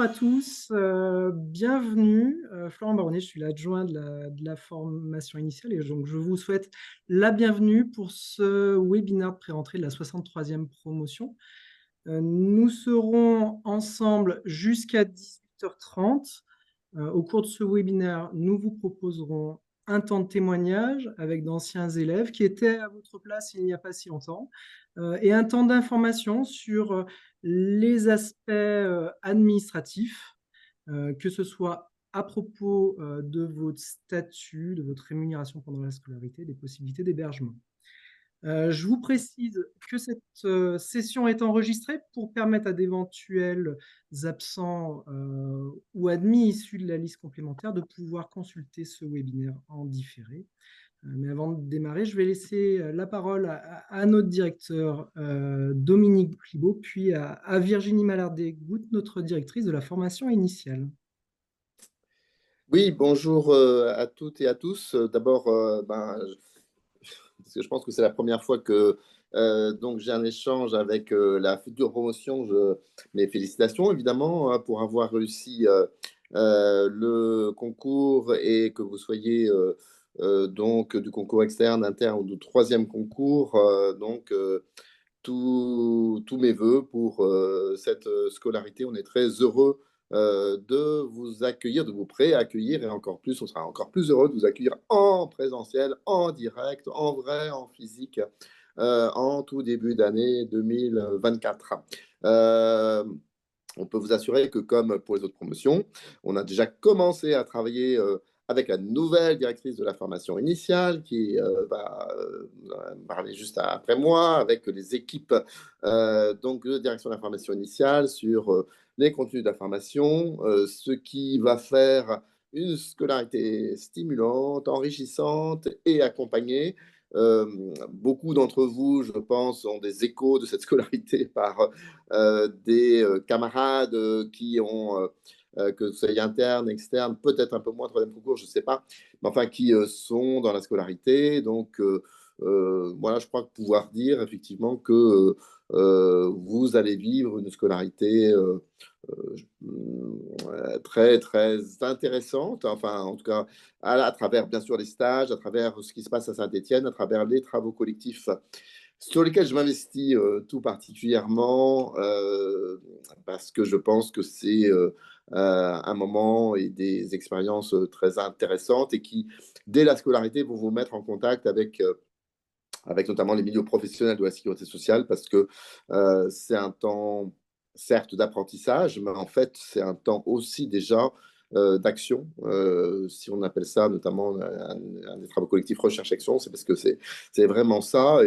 bonjour à tous, bienvenue. Florent Baronnet, je suis l'adjoint de la formation initiale et donc je vous souhaite la bienvenue pour ce webinaire de pré-rentrée de la 63e promotion. Nous serons ensemble jusqu'à 18h30. Au cours de ce webinaire, nous vous proposerons un temps de témoignage avec d'anciens élèves qui étaient à votre place il n'y a pas si longtemps, et un temps d'information sur les aspects administratifs, que ce soit à propos de votre statut, de votre rémunération pendant la scolarité, des possibilités d'hébergement. Je vous précise que cette session est enregistrée pour permettre à d'éventuels absents ou admis issus de la liste complémentaire de pouvoir consulter ce webinaire en différé. Mais avant de démarrer, je vais laisser la parole à notre directeur Dominique Plibaud, puis à Virginie Malardet-Goutte, notre directrice de la formation initiale. Oui, bonjour à toutes et à tous. D'abord, parce que je pense que c'est la première fois que donc j'ai un échange avec la future promotion. Mes félicitations évidemment, hein, pour avoir réussi le concours et que vous soyez donc du concours externe, interne ou du troisième concours. Tous mes voeux pour cette scolarité. On est très heureux de vous accueillir, de vous pré-accueillir, et encore plus, on sera encore plus heureux de vous accueillir en présentiel, en direct, en vrai, en physique, en tout début d'année 2024. On peut vous assurer que, comme pour les autres promotions, on a déjà commencé à travailler avec la nouvelle directrice de la formation initiale qui va parler juste après moi, avec les équipes donc de direction de la formation initiale sur les contenus de la formation, ce qui va faire une scolarité stimulante, enrichissante et accompagnée. Euh, Beaucoup d'entre vous, je pense, ont des échos de cette scolarité par des camarades qui ont, que ce soit interne, externe, peut-être un peu moins troisième concours, je ne sais pas, mais enfin qui sont dans la scolarité. Donc voilà, je crois pouvoir dire effectivement que vous allez vivre une scolarité très très intéressante, enfin en tout cas à travers bien sûr les stages, à travers ce qui se passe à Saint-Étienne, à travers les travaux collectifs sur lesquels je m'investis tout particulièrement parce que je pense que c'est un moment et des expériences très intéressantes et qui, dès la scolarité, vont vous mettre en contact avec notamment les milieux professionnels de la sécurité sociale, parce que c'est un temps, certes, d'apprentissage, mais en fait, c'est un temps aussi déjà d'action. Si on appelle ça notamment un des travaux collectifs recherche-action, c'est parce que c'est vraiment ça.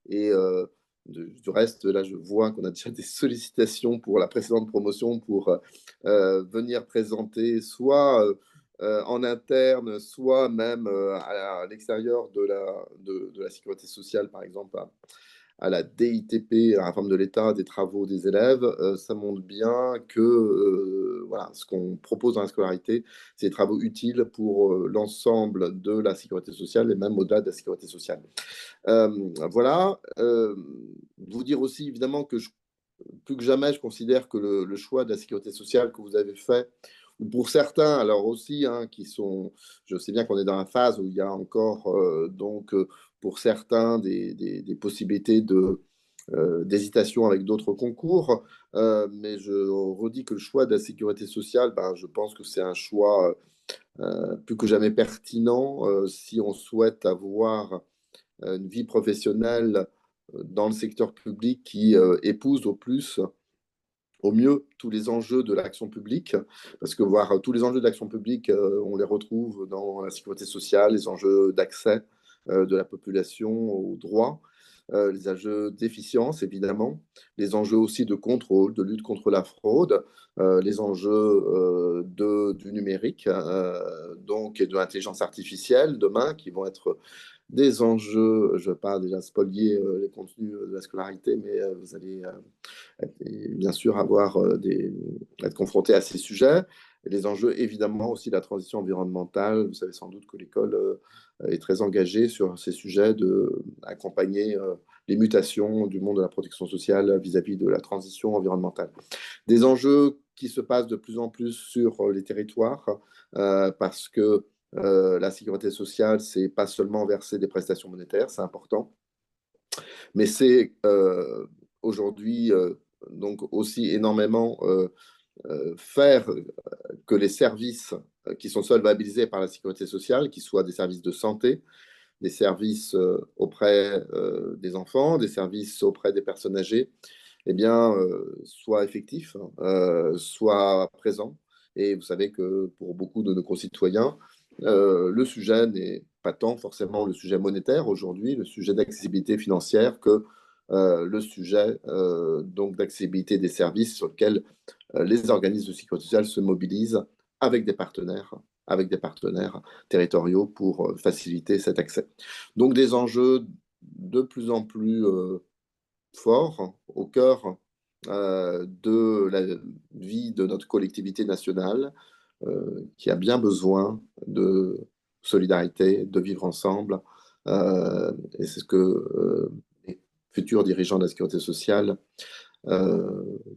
Du reste, là, je vois qu'on a déjà des sollicitations pour la précédente promotion pour venir présenter soit en interne, soit même à l'extérieur de la sécurité sociale, par exemple, à la DITP, à la réforme de l'État, des travaux des élèves. Ça montre bien que voilà, ce qu'on propose dans la scolarité, c'est des travaux utiles pour l'ensemble de la sécurité sociale et même au-delà de la sécurité sociale. Voilà. Vous dire aussi, évidemment, que plus que jamais, je considère que le choix de la sécurité sociale que vous avez fait, ou pour certains, alors aussi, hein, qui sont, je sais bien qu'on est dans la phase où il y a encore, pour certains, des possibilités d'hésitation avec d'autres concours, mais je redis que le choix de la sécurité sociale, ben, je pense que c'est un choix plus que jamais pertinent si on souhaite avoir une vie professionnelle dans le secteur public qui épouse au mieux tous les enjeux de l'action publique, parce que voir tous les enjeux de l'action publique, on les retrouve dans la sécurité sociale, les enjeux d'accès de la population aux droits, les enjeux d'efficience, évidemment, les enjeux aussi de contrôle, de lutte contre la fraude, les enjeux du numérique, donc, et de l'intelligence artificielle demain, qui vont être des enjeux. Je ne vais pas déjà spolier les contenus de la scolarité, mais vous allez bien sûr être confronté à ces sujets. et les enjeux, évidemment, aussi de la transition environnementale. Vous savez sans doute que l'école est très engagée sur ces sujets d'accompagner les mutations du monde de la protection sociale vis-à-vis de la transition environnementale. Des enjeux qui se passent de plus en plus sur les territoires, parce que la sécurité sociale, c'est pas seulement verser des prestations monétaires, c'est important, mais c'est aujourd'hui donc aussi énormément faire que les services qui sont solvabilisés par la sécurité sociale, qu'ils soient des services de santé, des services auprès des enfants, des services auprès des personnes âgées, eh bien, soient effectifs, soient présents. Et vous savez que pour beaucoup de nos concitoyens, le sujet n'est pas tant forcément le sujet monétaire aujourd'hui, le sujet d'accessibilité financière, que le sujet donc d'accessibilité des services sur lequel les organismes de sécurité sociale se mobilisent avec avec des partenaires territoriaux pour faciliter cet accès. Donc des enjeux de plus en plus forts au cœur de la vie de notre collectivité nationale, qui a bien besoin de solidarité, de vivre ensemble. Et c'est ce que les futurs dirigeants de la sécurité sociale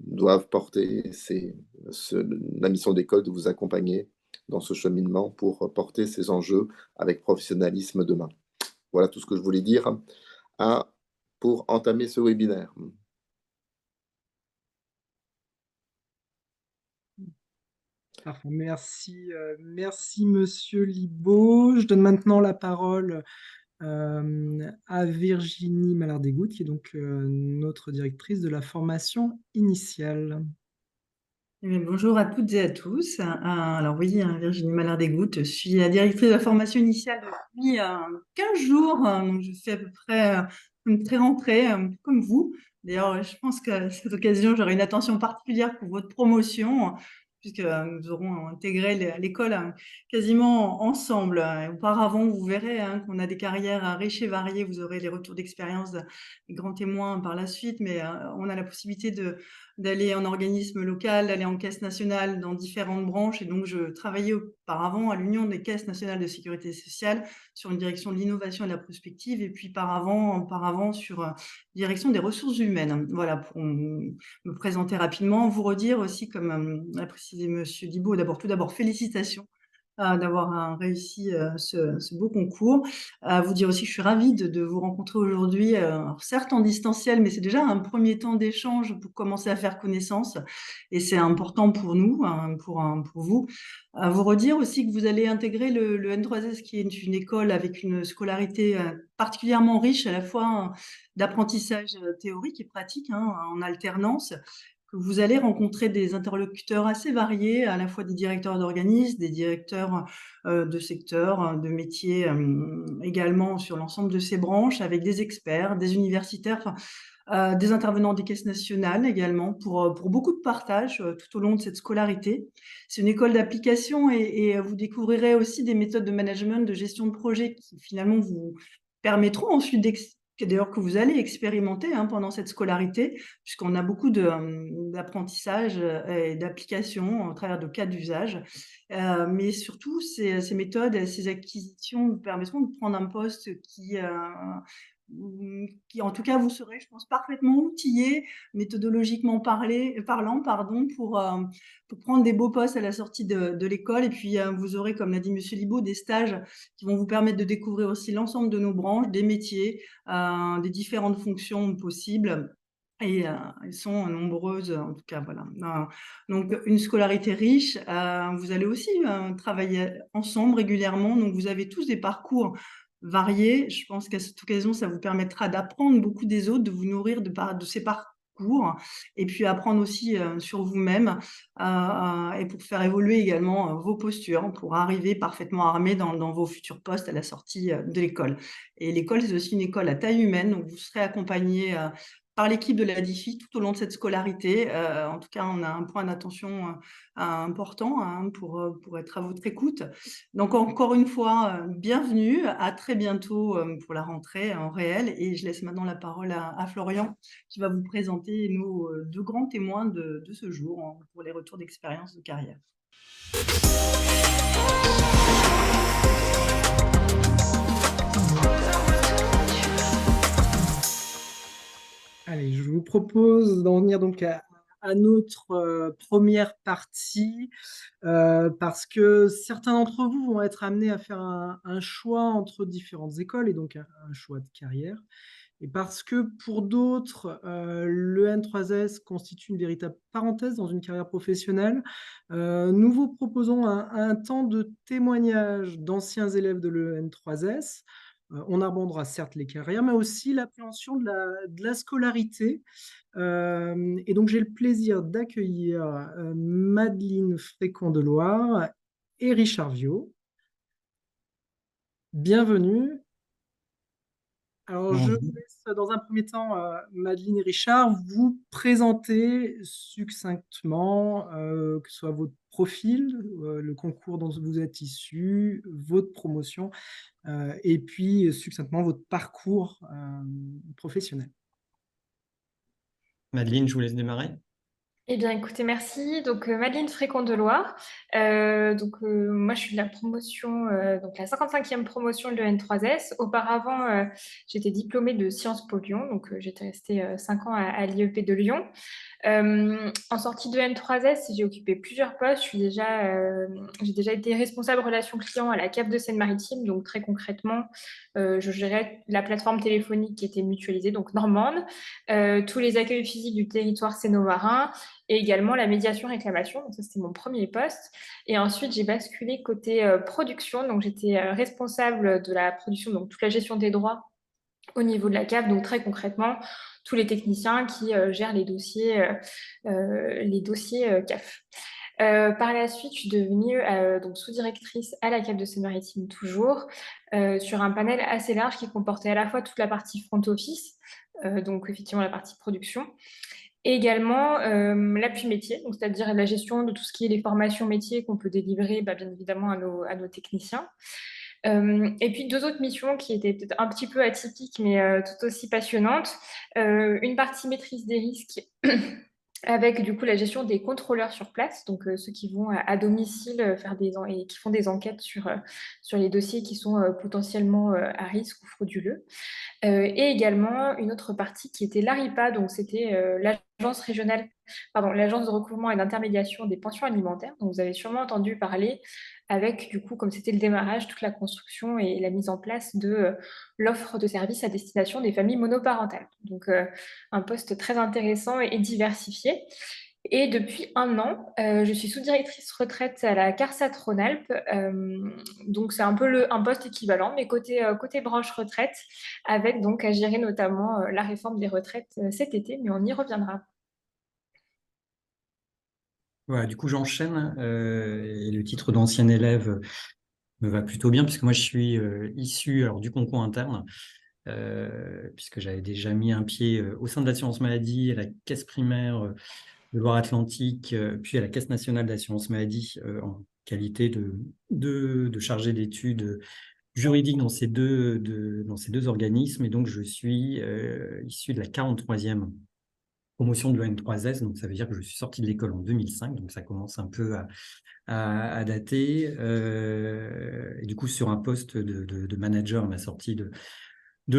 doivent porter. C'est la mission d'école de vous accompagner dans ce cheminement pour porter ces enjeux avec professionnalisme demain. Voilà tout ce que je voulais dire pour entamer ce webinaire. Parfait. Merci, merci Monsieur Libaud. Je donne maintenant la parole à Virginie Mallard-Desgouttes, qui est donc notre directrice de la formation initiale. Bonjour à toutes et à tous. Alors oui, Virginie Mallard-Desgouttes, je suis la directrice de la formation initiale depuis 15 jours. Donc je fais à peu près une pré-rentrée, comme vous. D'ailleurs, je pense qu'à cette occasion, j'aurai une attention particulière pour votre promotion, puisque nous aurons intégré l'école quasiment ensemble. Auparavant, vous verrez qu'on a des carrières riches et variées. Vous aurez les retours d'expérience des grands témoins par la suite, mais on a la possibilité d'aller en organisme local, d'aller en caisse nationale dans différentes branches. Et donc, je travaillais auparavant à l'Union des caisses nationales de sécurité sociale sur une direction de l'innovation et de la prospective, et puis auparavant sur direction des ressources humaines. Voilà, pour me présenter rapidement, vous redire aussi, comme l'a précisé Monsieur Libaud, tout d'abord, félicitations d'avoir réussi ce beau concours. Vous dire aussi que je suis ravie de vous rencontrer aujourd'hui, certes en distanciel, mais c'est déjà un premier temps d'échange pour commencer à faire connaissance, et c'est important pour nous, pour vous. Vous redire aussi que vous allez intégrer le N3S, qui est une école avec une scolarité particulièrement riche, à la fois d'apprentissage théorique et pratique, en alternance, que vous allez rencontrer des interlocuteurs assez variés, à la fois des directeurs d'organismes, des directeurs de secteurs, de métiers également sur l'ensemble de ces branches, avec des experts, des universitaires, des intervenants des caisses nationales également, pour beaucoup de partage tout au long de cette scolarité. C'est une école d'application, et vous découvrirez aussi des méthodes de management, de gestion de projet qui finalement vous permettront ensuite d'ailleurs que vous allez expérimenter pendant cette scolarité, puisqu'on a beaucoup d'apprentissage et d'application au travers de cas d'usage. Mais surtout, ces méthodes et ces acquisitions vous permettront de prendre un poste qui en tout cas, vous serez, je pense, parfaitement outillé, méthodologiquement parlant, pardon, pour prendre des beaux postes à la sortie de l'école. Et puis, vous aurez, comme l'a dit Monsieur Libaud, des stages qui vont vous permettre de découvrir aussi l'ensemble de nos branches, des métiers, des différentes fonctions possibles. Et elles sont nombreuses, en tout cas, voilà. Donc, une scolarité riche. Vous allez aussi travailler ensemble régulièrement. Donc, vous avez tous des parcours variés. Je pense qu'à cette occasion, ça vous permettra d'apprendre beaucoup des autres, de vous nourrir de ces parcours, et puis apprendre aussi sur vous-même, et pour faire évoluer également vos postures, pour arriver parfaitement armé dans vos futurs postes à la sortie de l'école. Et l'école, c'est aussi une école à taille humaine, donc vous serez accompagné par l'équipe de la DIFI tout au long de cette scolarité. En tout cas, on a un point d'attention important pour être à votre écoute. Donc, encore une fois, bienvenue, à très bientôt pour la rentrée en réel. Et je laisse maintenant la parole à Florian, qui va vous présenter nos deux grands témoins de ce jour pour les retours d'expérience de carrière. Allez, je vous propose d'en venir donc à notre première partie, parce que certains d'entre vous vont être amenés à faire un choix entre différentes écoles et donc un choix de carrière. Et parce que pour d'autres, le N3S constitue une véritable parenthèse dans une carrière professionnelle, nous vous proposons un temps de témoignage d'anciens élèves de l'EN3S. On abordera certes les carrières, mais aussi l'appréhension de la scolarité. Et donc, j'ai le plaisir d'accueillir Madeleine Frécon-Deloire et Richard Viau. Bienvenue. Alors, je Bonjour. vous laisse dans un premier temps, Madeleine et Richard, vous présenter succinctement, que ce soit votre profil, le concours dont vous êtes issu, votre promotion, et puis succinctement votre parcours professionnel. Madeleine, je vous laisse démarrer. Eh bien, écoutez, merci. Donc, Madeleine Frécon-Deloire. Moi, je suis de la promotion, donc la 55e promotion de l'EN3S. Auparavant, j'étais diplômée de Sciences Po Lyon, donc j'étais restée 5 ans à l'IEP de Lyon. En sortie de N3S, j'ai occupé plusieurs postes. J'ai déjà été responsable relations clients à la CAF de Seine-Maritime. Donc, très concrètement, je gérais la plateforme téléphonique qui était mutualisée, donc normande, tous les accueils physiques du territoire séno-marin et également la médiation réclamation. Donc, ça, c'était mon premier poste. Et ensuite, j'ai basculé côté production. Donc, j'étais responsable de la production, donc toute la gestion des droits au niveau de la CAF. Donc, très concrètement, tous les techniciens qui gèrent les dossiers CAF. Par la suite, je suis devenue donc sous-directrice à la CAF de Seine-Maritime toujours, sur un panel assez large qui comportait à la fois toute la partie front office, donc effectivement la partie production, et également l'appui métier, donc c'est-à-dire la gestion de tout ce qui est les formations métiers qu'on peut délivrer bien évidemment à nos techniciens. Et puis deux autres missions qui étaient peut-être un petit peu atypiques, mais tout aussi passionnantes. Une partie maîtrise des risques avec du coup la gestion des contrôleurs sur place, donc ceux qui vont à domicile et qui font des enquêtes sur les dossiers qui sont potentiellement à risque ou frauduleux. Et également une autre partie qui était l'ARIPA, donc c'était l'agence de recouvrement et d'intermédiation des pensions alimentaires, dont vous avez sûrement entendu parler, avec du coup, comme c'était le démarrage, toute la construction et la mise en place de l'offre de services à destination des familles monoparentales. Donc un poste très intéressant et diversifié. Et depuis un an, je suis sous-directrice retraite à la CARSAT Rhône-Alpes. Donc, c'est un peu un poste équivalent, mais côté branche retraite, avec donc à gérer notamment la réforme des retraites cet été, mais on y reviendra. Voilà, du coup, j'enchaîne. Et le titre d'ancien élève me va plutôt bien, puisque moi, je suis issu du concours interne, puisque j'avais déjà mis un pied au sein de l'assurance maladie, à la caisse primaire de Loire-Atlantique, puis à la Caisse nationale d'assurance maladie en qualité de chargé d'études juridiques dans ces deux organismes. Et donc, je suis issu de la 43e promotion de l'EN3S. Donc, ça veut dire que je suis sorti de l'école en 2005. Donc, ça commence un peu à dater. Et du coup, sur un poste de manager à ma sortie de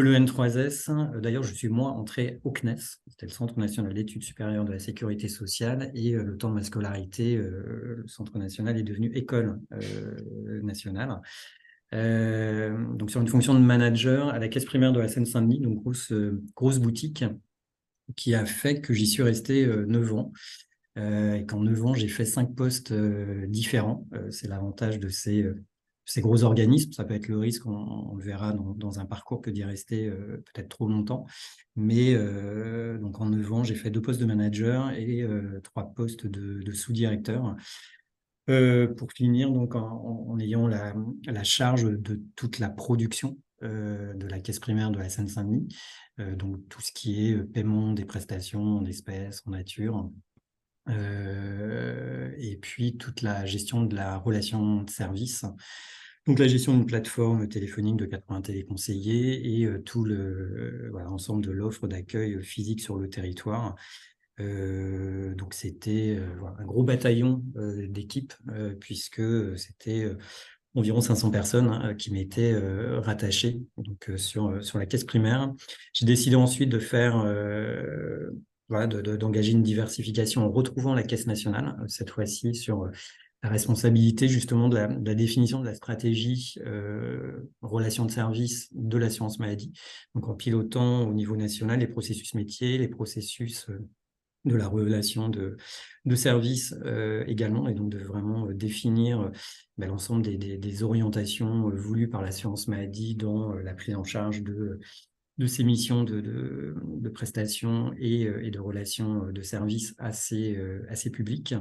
l'EN3S. D'ailleurs, je suis moi entré au CNES, c'était le Centre national d'études supérieures de la sécurité sociale, et le temps de ma scolarité, le Centre national est devenu École nationale. Donc sur une fonction de manager à la caisse primaire de la Seine-Saint-Denis, donc grosse boutique, qui a fait que j'y suis resté 9 ans. Et qu'en 9 ans, j'ai fait 5 postes différents. C'est l'avantage de ces gros organismes. Ça peut être le risque, on le verra dans un parcours, que d'y rester peut-être trop longtemps. Mais donc en 9 ans, j'ai fait 2 postes de manager et 3 postes de sous-directeur. Pour finir, donc en ayant la charge de toute la production de la caisse primaire de la Seine-Saint-Denis, donc tout ce qui est paiement des prestations en espèces, en nature, et puis toute la gestion de la relation de service, donc la gestion d'une plateforme téléphonique de 80 téléconseillers et tout l'ensemble de l'offre d'accueil physique sur le territoire. Donc c'était voilà, un gros bataillon d'équipe, puisque c'était environ 500 personnes qui m'étaient rattachées donc, sur la caisse primaire. J'ai décidé ensuite de faire, voilà, d'engager une diversification en retrouvant la caisse nationale, cette fois-ci sur la responsabilité justement de la définition de la stratégie relation de service de l'assurance maladie, donc en pilotant au niveau national les processus métiers, les processus de la relation de service également, et donc de vraiment définir l'ensemble des orientations voulues par l'assurance maladie dans la prise en charge de ces missions de prestations et de relations de service assez publiques.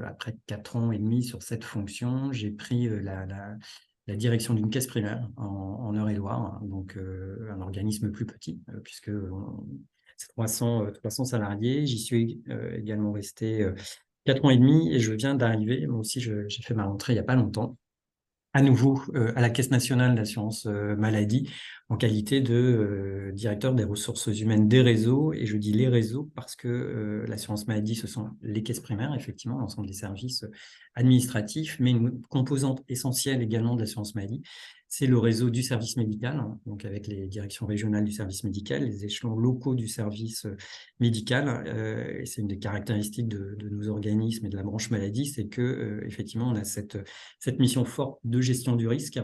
Après 4 ans et demi sur cette fonction, j'ai pris la direction d'une caisse primaire en Eure-et-Loire, donc un organisme plus petit, puisque c'est 300 salariés. J'y suis également resté 4 ans et demi, et je viens d'arriver, moi aussi j'ai fait ma rentrée il n'y a pas longtemps, à nouveau à la Caisse nationale d'assurance maladie, en qualité de directeur des ressources humaines des réseaux. Et je dis les réseaux parce que l'assurance maladie, ce sont les caisses primaires, effectivement, l'ensemble des services administratifs, mais une composante essentielle également de l'assurance maladie, c'est le réseau du service médical, donc avec les directions régionales du service médical, les échelons locaux du service médical. Et c'est une des caractéristiques de nos organismes et de la branche maladie, c'est que effectivement, on a cette mission forte de gestion du risque,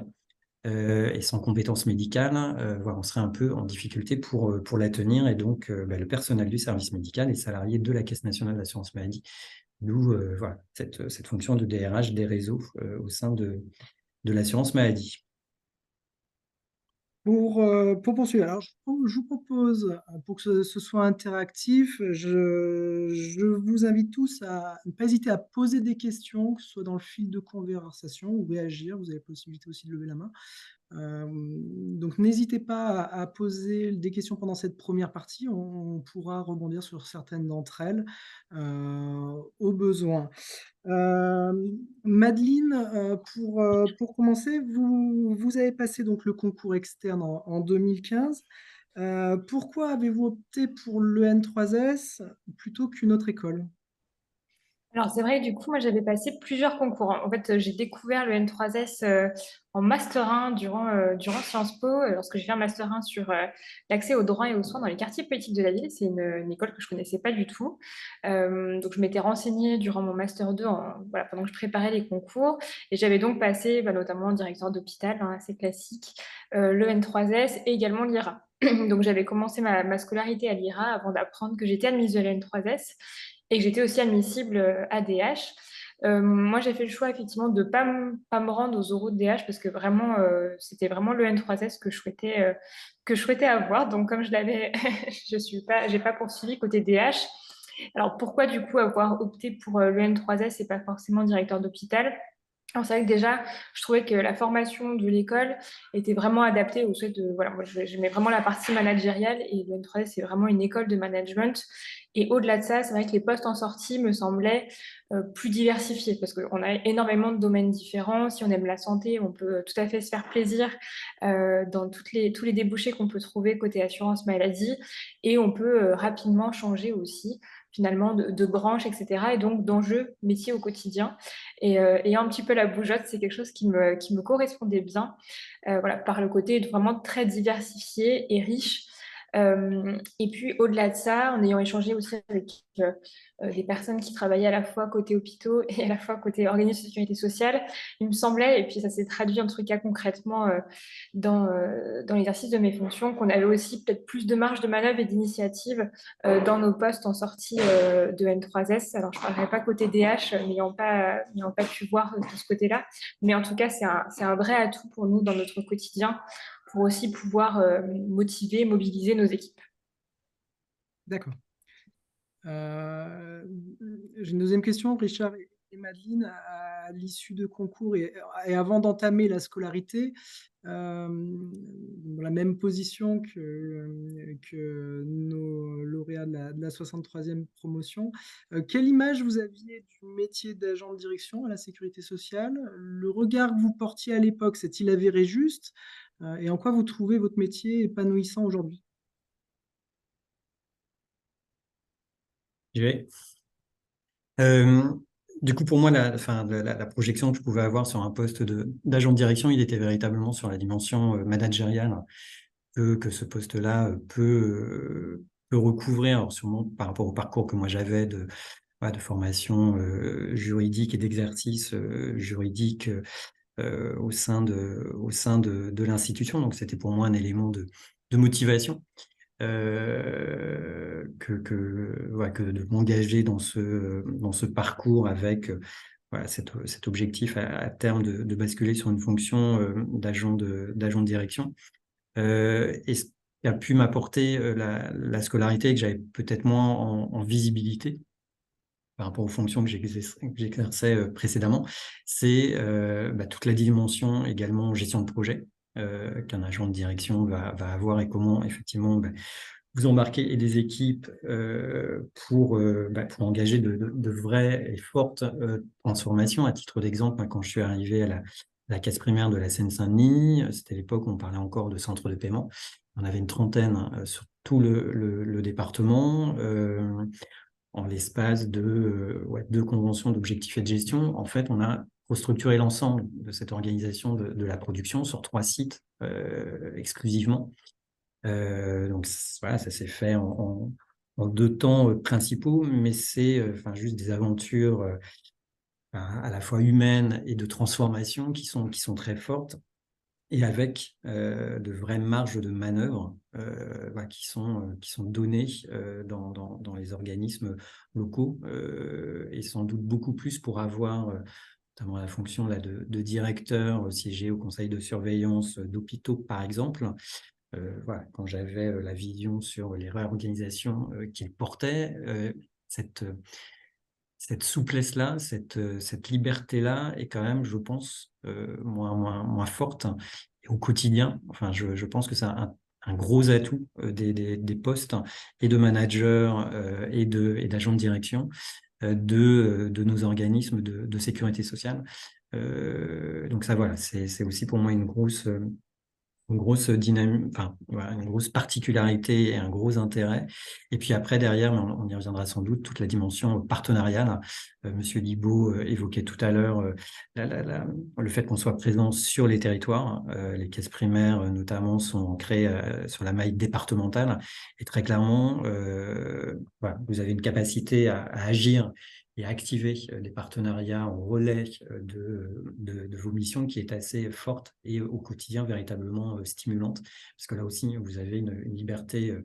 et sans compétences médicales, voilà, on serait un peu en difficulté pour la tenir. Et donc, le personnel du service médical est salarié de la Caisse nationale d'assurance maladie, d'où voilà, cette fonction de DRH des réseaux au sein de l'assurance maladie. Pour poursuivre, alors je vous propose, pour que ce soit interactif, je vous invite tous à ne pas hésiter à poser des questions, que ce soit dans le fil de conversation ou réagir. Vous avez la possibilité aussi de lever la main. Donc n'hésitez pas à poser des questions pendant cette première partie. On pourra rebondir sur certaines d'entre elles au besoin. Madeleine, pour commencer, vous avez passé donc le concours externe en 2015. Pourquoi avez-vous opté pour l'EN3S plutôt qu'une autre école? Alors, c'est vrai que du coup, moi, j'avais passé plusieurs concours. En fait, j'ai découvert le N3S en Master 1 durant Sciences Po, lorsque j'ai fait un Master 1 sur l'accès aux droits et aux soins dans les quartiers politiques de la ville. C'est une école que je ne connaissais pas du tout. Donc, je m'étais renseignée durant mon Master 2 voilà, pendant que je préparais les concours. Et j'avais donc passé notamment directeur d'hôpital, assez classique, le N3S et également l'IRA. Donc, j'avais commencé ma scolarité à l'IRA avant d'apprendre que j'étais admise de l'N3S et que j'étais aussi admissible à DH. Moi, j'ai fait le choix effectivement de pas me rendre aux oraux de DH parce que vraiment, c'était vraiment le N3S que je souhaitais avoir. Donc, comme je l'avais, j'ai pas poursuivi côté DH. Alors, pourquoi du coup avoir opté pour le N3S et pas forcément directeur d'hôpital? Alors, c'est vrai que déjà, je trouvais que la formation de l'école était vraiment adaptée au souhait de. Voilà, moi, j'aimais vraiment la partie managériale et le N3S, c'est vraiment une école de management. Et au-delà de ça, c'est vrai que les postes en sortie me semblaient plus diversifiés parce qu'on a énormément de domaines différents. Si on aime la santé, on peut tout à fait se faire plaisir dans tous les débouchés qu'on peut trouver côté assurance maladie et on peut rapidement changer aussi finalement de branche, etc. Et donc d'enjeux métiers au quotidien. Et ayant un petit peu la bougeotte, c'est quelque chose qui me correspondait bien, voilà, par le côté vraiment très diversifié et riche. Et puis au-delà de ça, en ayant échangé aussi avec des personnes qui travaillaient à la fois côté hôpitaux et à la fois côté organisme de sécurité sociale, il me semblait, et puis ça s'est traduit en tout cas concrètement dans l'exercice de mes fonctions, qu'on avait aussi peut-être plus de marge de manœuvre et d'initiative dans nos postes en sortie de N3S. Alors je ne parlerai pas côté DH, n'ayant pas pu voir de ce côté-là, mais en tout cas c'est un vrai atout pour nous dans notre quotidien pour aussi pouvoir motiver, mobiliser nos équipes. D'accord. J'ai une deuxième question, Richard et Madeleine, à l'issue de concours et avant d'entamer la scolarité, dans la même position que nos lauréats de la 63e promotion, quelle image vous aviez du métier d'agent de direction à la sécurité sociale? Le regard que vous portiez à l'époque, s'est-il avéré juste? Et en quoi vous trouvez votre métier épanouissant aujourd'hui? J'y vais. Du coup, pour moi, la projection que je pouvais avoir sur un poste d'agent de direction, il était véritablement sur la dimension managériale que ce poste-là peut recouvrir, alors sûrement par rapport au parcours que moi j'avais de formation juridique et d'exercice juridique au sein de l'institution. Donc, c'était pour moi un élément de motivation que de m'engager dans ce parcours avec voilà, cet objectif à terme de basculer sur une fonction d'agent de direction. Et ce qui a pu m'apporter la scolarité que j'avais peut-être moins en visibilité par rapport aux fonctions que j'exerçais précédemment, c'est toute la dimension également gestion de projet qu'un agent de direction va avoir et comment effectivement vous embarquer et des équipes pour engager de vraies et fortes transformations. À titre d'exemple, quand je suis arrivé à la caisse primaire de la Seine-Saint-Denis, c'était l'époque où on parlait encore de centre de paiement. On avait une trentaine sur tout le département. En l'espace de 2 conventions d'objectifs et de gestion, en fait, on a restructuré l'ensemble de cette organisation de la production sur 3 sites exclusivement. Donc voilà, ça s'est fait en 2 temps principaux, mais c'est juste des aventures à la fois humaines et de transformation qui sont très fortes et avec de vraies marges de manœuvre qui sont données dans les organismes locaux et sans doute beaucoup plus pour avoir notamment la fonction là, de directeur siégé au conseil de surveillance d'hôpitaux, par exemple. Voilà, quand j'avais la vision sur les réorganisations qu'il portait, cette souplesse-là, cette liberté-là est quand même, je pense, moins forte. Et au quotidien, enfin, je pense que c'est un gros atout des postes et de manager et d'agents de direction de nos organismes de sécurité sociale. Donc ça, voilà, c'est aussi pour moi une grosse dynamique, enfin, voilà, une grosse particularité et un gros intérêt. Et puis après, derrière, mais on y reviendra sans doute, toute la dimension partenariale. Monsieur Libaud évoquait tout à l'heure le fait qu'on soit présent sur les territoires. Les caisses primaires, notamment, sont créées sur la maille départementale. Et très clairement, voilà, vous avez une capacité à agir et à activer des partenariats en relais de vos missions qui est assez forte et au quotidien véritablement stimulante. Parce que là aussi, vous avez une liberté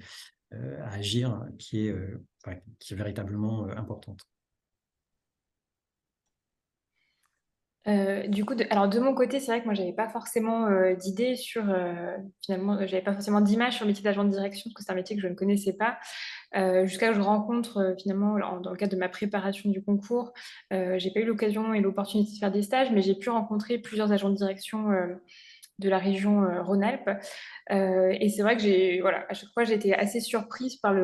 à agir qui est véritablement importante. Du coup, alors de mon côté, c'est vrai que moi, j'avais pas forcément d'idée sur, finalement, j'avais pas forcément d'image sur le métier d'agent de direction, parce que c'est un métier que je ne connaissais pas, jusqu'à ce que je rencontre finalement, dans le cadre de ma préparation du concours, j'ai pas eu l'occasion et l'opportunité de faire des stages, mais j'ai pu rencontrer plusieurs agents de direction de la région Rhône-Alpes. Et c'est vrai que voilà, à chaque fois, j'ai été assez surprise par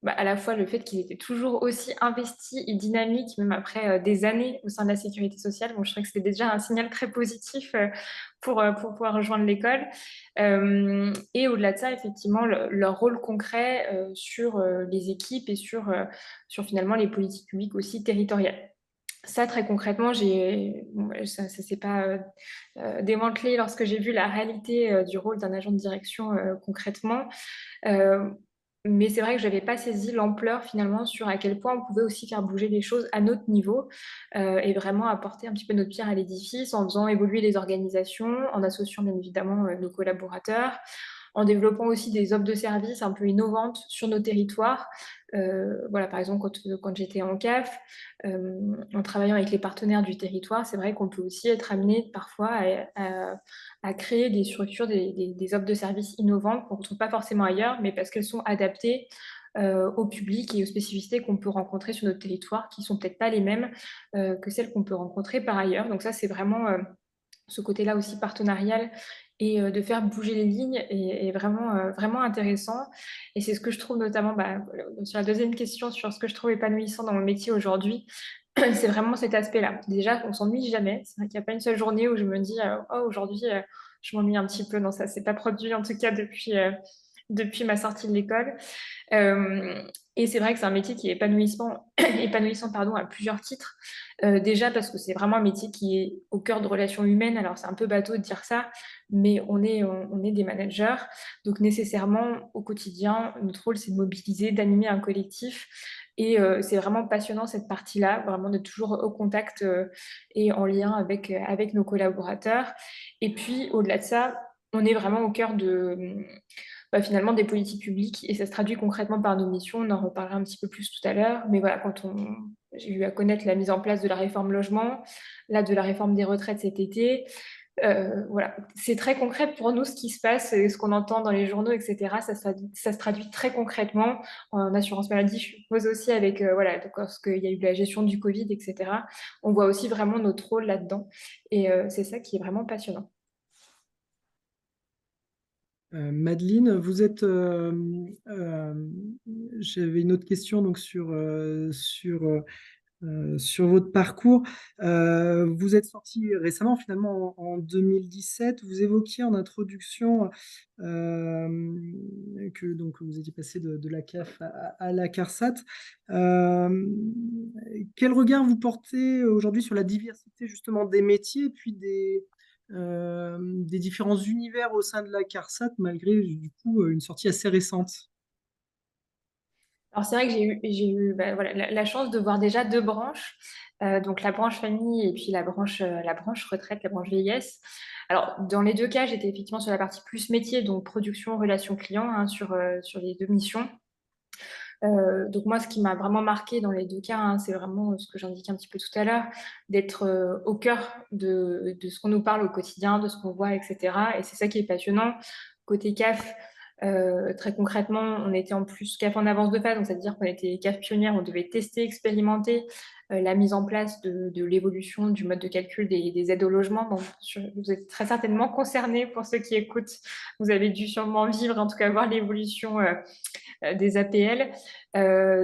à la fois le fait qu'ils étaient toujours aussi investis et dynamiques, même après des années au sein de la sécurité sociale. Bon, je trouvais que c'était déjà un signal très positif pour pouvoir rejoindre l'école. Et au-delà de ça, effectivement, leur rôle concret sur les équipes et sur finalement les politiques publiques aussi territoriales. Ça, très concrètement, ça ne s'est pas démantelé lorsque j'ai vu la réalité du rôle d'un agent de direction concrètement. Euh, mais c'est vrai que je n'avais pas saisi l'ampleur finalement sur à quel point on pouvait aussi faire bouger les choses à notre niveau et vraiment apporter un petit peu notre pierre à l'édifice en faisant évoluer les organisations, en associant bien évidemment nos collaborateurs, en développant aussi des offres de services un peu innovantes sur nos territoires. Voilà, par exemple, quand j'étais en CAF, en travaillant avec les partenaires du territoire, c'est vrai qu'on peut aussi être amené parfois à créer des structures, des offres de services innovantes qu'on ne retrouve pas forcément ailleurs, mais parce qu'elles sont adaptées au public et aux spécificités qu'on peut rencontrer sur notre territoire, qui ne sont peut-être pas les mêmes que celles qu'on peut rencontrer par ailleurs. Donc ça, c'est vraiment ce côté-là aussi partenarial et de faire bouger les lignes est vraiment intéressant. Et c'est ce que je trouve notamment sur la deuxième question, sur ce que je trouve épanouissant dans mon métier aujourd'hui, c'est vraiment cet aspect-là. Déjà, on s'ennuie jamais. C'est vrai qu'il n'y a pas une seule journée où je me dis oh, aujourd'hui, je m'ennuie un petit peu. Non, ça s'est pas produit en tout cas depuis ma sortie de l'école. Et c'est vrai que c'est un métier qui est épanouissant pardon, à plusieurs titres. Déjà parce que c'est vraiment un métier qui est au cœur de relations humaines. Alors c'est un peu bateau de dire ça, mais on est des managers. Donc nécessairement, au quotidien, notre rôle, c'est de mobiliser, d'animer un collectif. Et c'est vraiment passionnant cette partie-là, vraiment d'être toujours au contact et en lien avec nos collaborateurs. Et puis, au-delà de ça, on est vraiment au cœur finalement des politiques publiques et ça se traduit concrètement par nos missions. On en reparlera un petit peu plus tout à l'heure. Mais voilà, j'ai eu à connaître la mise en place de la réforme logement, là de la réforme des retraites cet été. Voilà, c'est très concret pour nous ce qui se passe, et ce qu'on entend dans les journaux, etc. Ça se traduit très concrètement en assurance maladie. Je suppose aussi avec voilà, donc, lorsqu'il y a eu la gestion du Covid, etc. On voit aussi vraiment notre rôle là-dedans, et c'est ça qui est vraiment passionnant. Madeleine, j'avais une autre question donc sur votre parcours. Vous êtes sorti récemment, finalement en 2017. Vous évoquiez en introduction que donc, vous étiez passé de la CAF à la CARSAT. Quel regard vous portez aujourd'hui sur la diversité justement des métiers et puis des différents univers au sein de la CARSAT, malgré du coup une sortie assez récente? Alors c'est vrai que j'ai eu voilà, la chance de voir déjà deux branches, donc la branche famille et puis la branche retraite, la branche vieillesse. Alors dans les deux cas, j'étais effectivement sur la partie plus métier, donc production, relations clients, hein, sur les deux missions. Donc moi, ce qui m'a vraiment marqué dans les deux cas, hein, c'est vraiment ce que j'indiquais un petit peu tout à l'heure, d'être au cœur de ce qu'on nous parle au quotidien, de ce qu'on voit, etc. Et c'est ça qui est passionnant. Côté CAF, très concrètement, on était en plus CAF en avance de phase, donc c'est-à-dire qu'on était CAF pionnière, on devait tester, expérimenter la mise en place de l'évolution du mode de calcul des aides au logement. Bon, vous êtes très certainement concernés pour ceux qui écoutent. Vous avez dû sûrement vivre, en tout cas voir l'évolution des APL.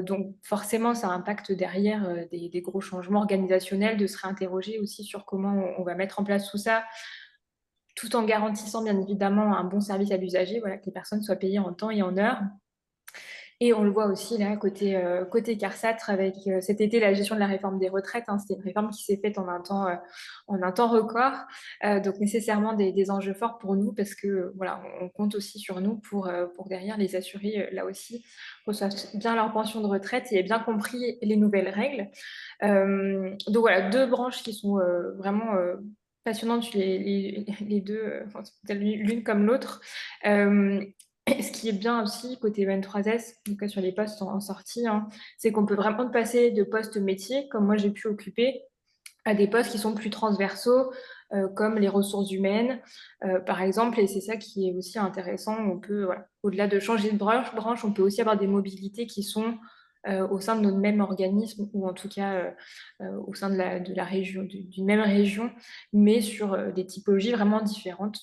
Donc forcément, ça impacte derrière des gros changements organisationnels, de se réinterroger aussi sur comment on va mettre en place tout ça, tout en garantissant bien évidemment un bon service à l'usager, voilà, que les personnes soient payées en temps et en heure. Et on le voit aussi là, côté CARSAT, avec cet été la gestion de la réforme des retraites. Hein, c'était une réforme qui s'est faite en un temps record. Donc nécessairement des enjeux forts pour nous parce que voilà, on compte aussi sur nous pour derrière les assurés, là aussi, reçoivent bien leur pension de retraite et aient bien compris les nouvelles règles. Donc voilà, deux branches qui sont vraiment passionnantes, les deux, l'une comme l'autre. Et ce qui est bien aussi côté EN3S, en tout cas sur les postes en sortie, hein, c'est qu'on peut vraiment passer de postes métiers, comme moi j'ai pu occuper, à des postes qui sont plus transversaux, comme les ressources humaines, par exemple. Et c'est ça qui est aussi intéressant. On peut, voilà, au-delà de changer de branche, on peut aussi avoir des mobilités qui sont au sein de notre même organisme, ou en tout cas au sein de la région, d'une même région, mais sur des typologies vraiment différentes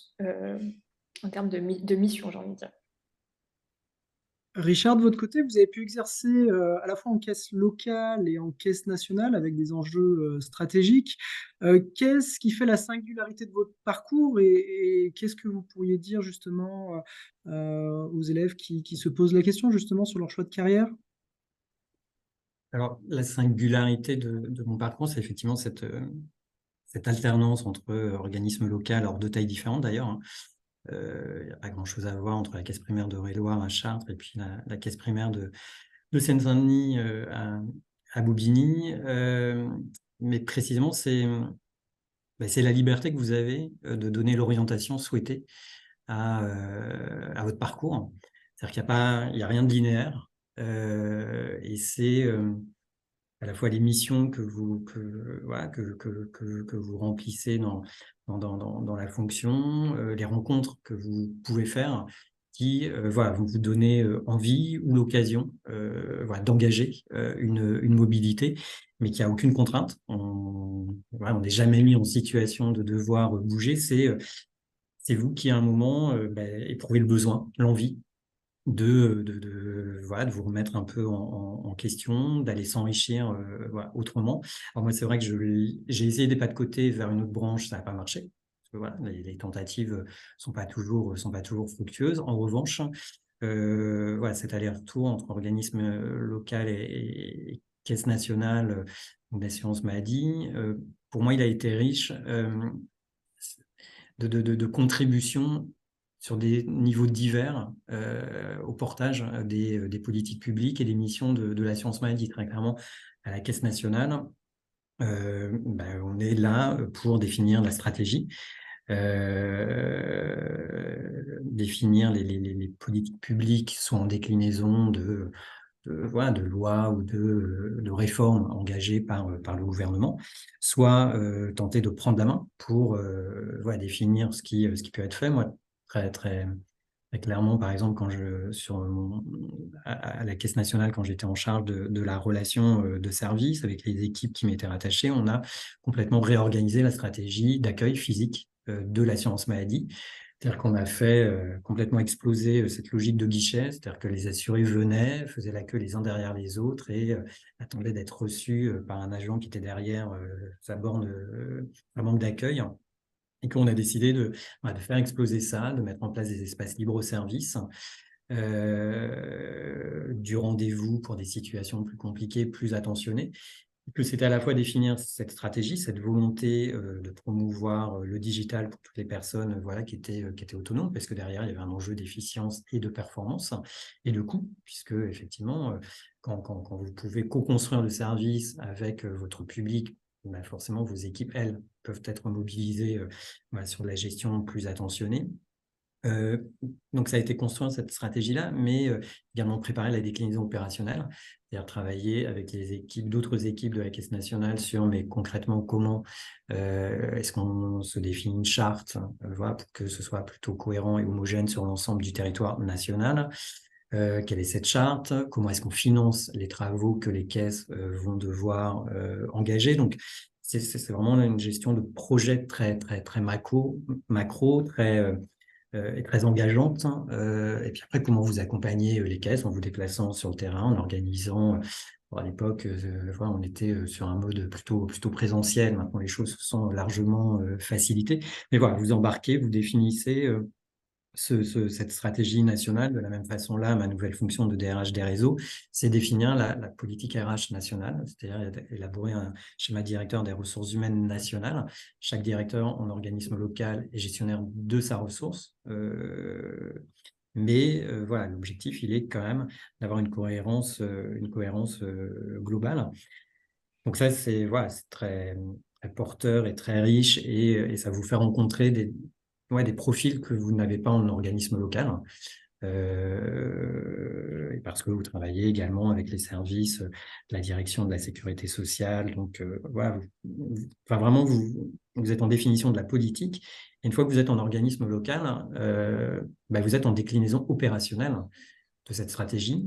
en termes de mission, j'ai envie de dire. Richard, de votre côté, vous avez pu exercer à la fois en caisse locale et en caisse nationale avec des enjeux stratégiques. Qu'est-ce qui fait la singularité de votre parcours et qu'est-ce que vous pourriez dire justement aux élèves qui se posent la question justement sur leur choix de carrière? Alors, la singularité de mon parcours, c'est effectivement cette alternance entre organismes locaux, alors de tailles différentes d'ailleurs, hein. Il n'y a pas grand-chose à voir entre la caisse primaire de Réloir à Chartres et puis la caisse primaire de Seine-Saint-Denis à Bobigny. Mais précisément, c'est la liberté que vous avez de donner l'orientation souhaitée à votre parcours. C'est-à-dire qu'il n'y a rien de linéaire. Et c'est à la fois les missions que vous remplissez dans la fonction, les rencontres que vous pouvez faire qui vont vous donner envie ou l'occasion d'engager une mobilité, mais qui a aucune contrainte. On n'est jamais mis en situation de devoir bouger. C'est vous qui, à un moment, éprouvez le besoin, l'envie de vous remettre un peu en question, d'aller s'enrichir autrement. Alors moi, c'est vrai que j'ai essayé des pas de côté vers une autre branche, ça n'a pas marché. Parce que, les tentatives sont pas toujours fructueuses. En revanche, voilà, cet aller-retour entre organisme local et caisse nationale d'assurance maladie, pour moi, il a été riche de contributions sur des niveaux divers au portage des politiques publiques et des missions de l'assurance maladie. Très clairement, à la Caisse nationale, on est là pour définir la stratégie, définir les politiques publiques, soit en déclinaison voilà, de lois ou de réformes engagées par le gouvernement, soit tenter de prendre la main pour voilà, définir ce qui peut être fait. Moi, très, très, très clairement, par exemple, à la Caisse nationale, quand j'étais en charge de la relation de service avec les équipes qui m'étaient rattachées, on a complètement réorganisé la stratégie d'accueil physique de l'assurance maladie. C'est-à-dire qu'on a fait complètement exploser cette logique de guichet, c'est-à-dire que les assurés venaient, faisaient la queue les uns derrière les autres et attendaient d'être reçus par un agent qui était derrière sa borne d'accueil. Et qu'on a décidé de faire exploser ça, de mettre en place des espaces libre-service, du rendez-vous pour des situations plus compliquées, plus attentionnées. Et que c'était à la fois définir cette stratégie, cette volonté de promouvoir le digital pour toutes les personnes voilà, qui étaient autonomes, parce que derrière, il y avait un enjeu d'efficience et de performance et de coût, puisque effectivement, quand vous pouvez co-construire le service avec votre public, forcément, vos équipes, elles, peuvent être mobilisées sur de la gestion plus attentionnée. Donc, ça a été construit cette stratégie-là, mais également préparer la déclinaison opérationnelle, c'est-à-dire travailler avec d'autres équipes de la Caisse nationale sur, mais concrètement, comment est-ce qu'on se définit une charte voilà, pour que ce soit plutôt cohérent et homogène sur l'ensemble du territoire national. Quelle est cette charte? Comment est-ce qu'on finance les travaux que les caisses vont devoir engager? Donc, c'est vraiment une gestion de projet très, très, très macro très et très engageante. Et puis après, comment vous accompagnez les caisses en vous déplaçant sur le terrain, en organisant. À l'époque, voilà, on était sur un mode plutôt présentiel. Maintenant, les choses se sont largement facilitées. Mais voilà, vous embarquez, vous définissez cette stratégie nationale. De la même façon, là, ma nouvelle fonction de DRH des réseaux, c'est définir la politique RH nationale, c'est-à-dire élaborer un schéma directeur des ressources humaines nationales. Chaque directeur en organisme local est gestionnaire de sa ressource. Mais voilà, l'objectif, il est quand même d'avoir une cohérence globale. Donc ça, c'est voilà, très, très porteur et très riche et ça vous fait rencontrer des profils que vous n'avez pas en organisme local. Et parce que vous travaillez également avec les services de la direction de la sécurité sociale. Donc, voilà, vraiment, vous êtes en définition de la politique. Et une fois que vous êtes en organisme local, vous êtes en déclinaison opérationnelle de cette stratégie.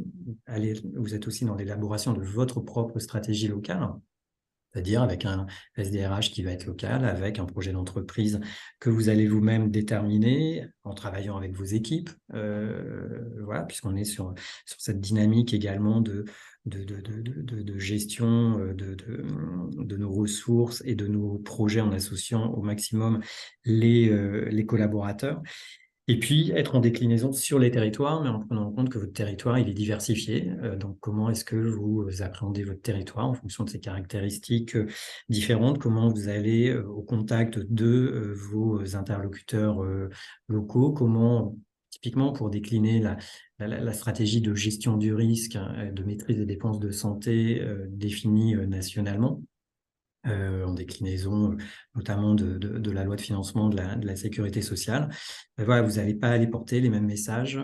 Vous êtes aussi dans l'élaboration de votre propre stratégie locale, c'est-à-dire avec un SDRH qui va être local, avec un projet d'entreprise que vous allez vous-même déterminer en travaillant avec vos équipes, voilà, puisqu'on est sur cette dynamique également de gestion de nos ressources et de nos projets en associant au maximum les collaborateurs. Et puis, être en déclinaison sur les territoires, mais en prenant en compte que votre territoire, il est diversifié. Donc, comment est-ce que vous appréhendez votre territoire en fonction de ses caractéristiques différentes? Comment vous allez au contact de vos interlocuteurs locaux? Comment, typiquement, pour décliner la stratégie de gestion du risque, de maîtrise des dépenses de santé définie nationalement, en déclinaison notamment de la loi de financement de la sécurité sociale. Voilà, vous n'allez pas aller porter les mêmes messages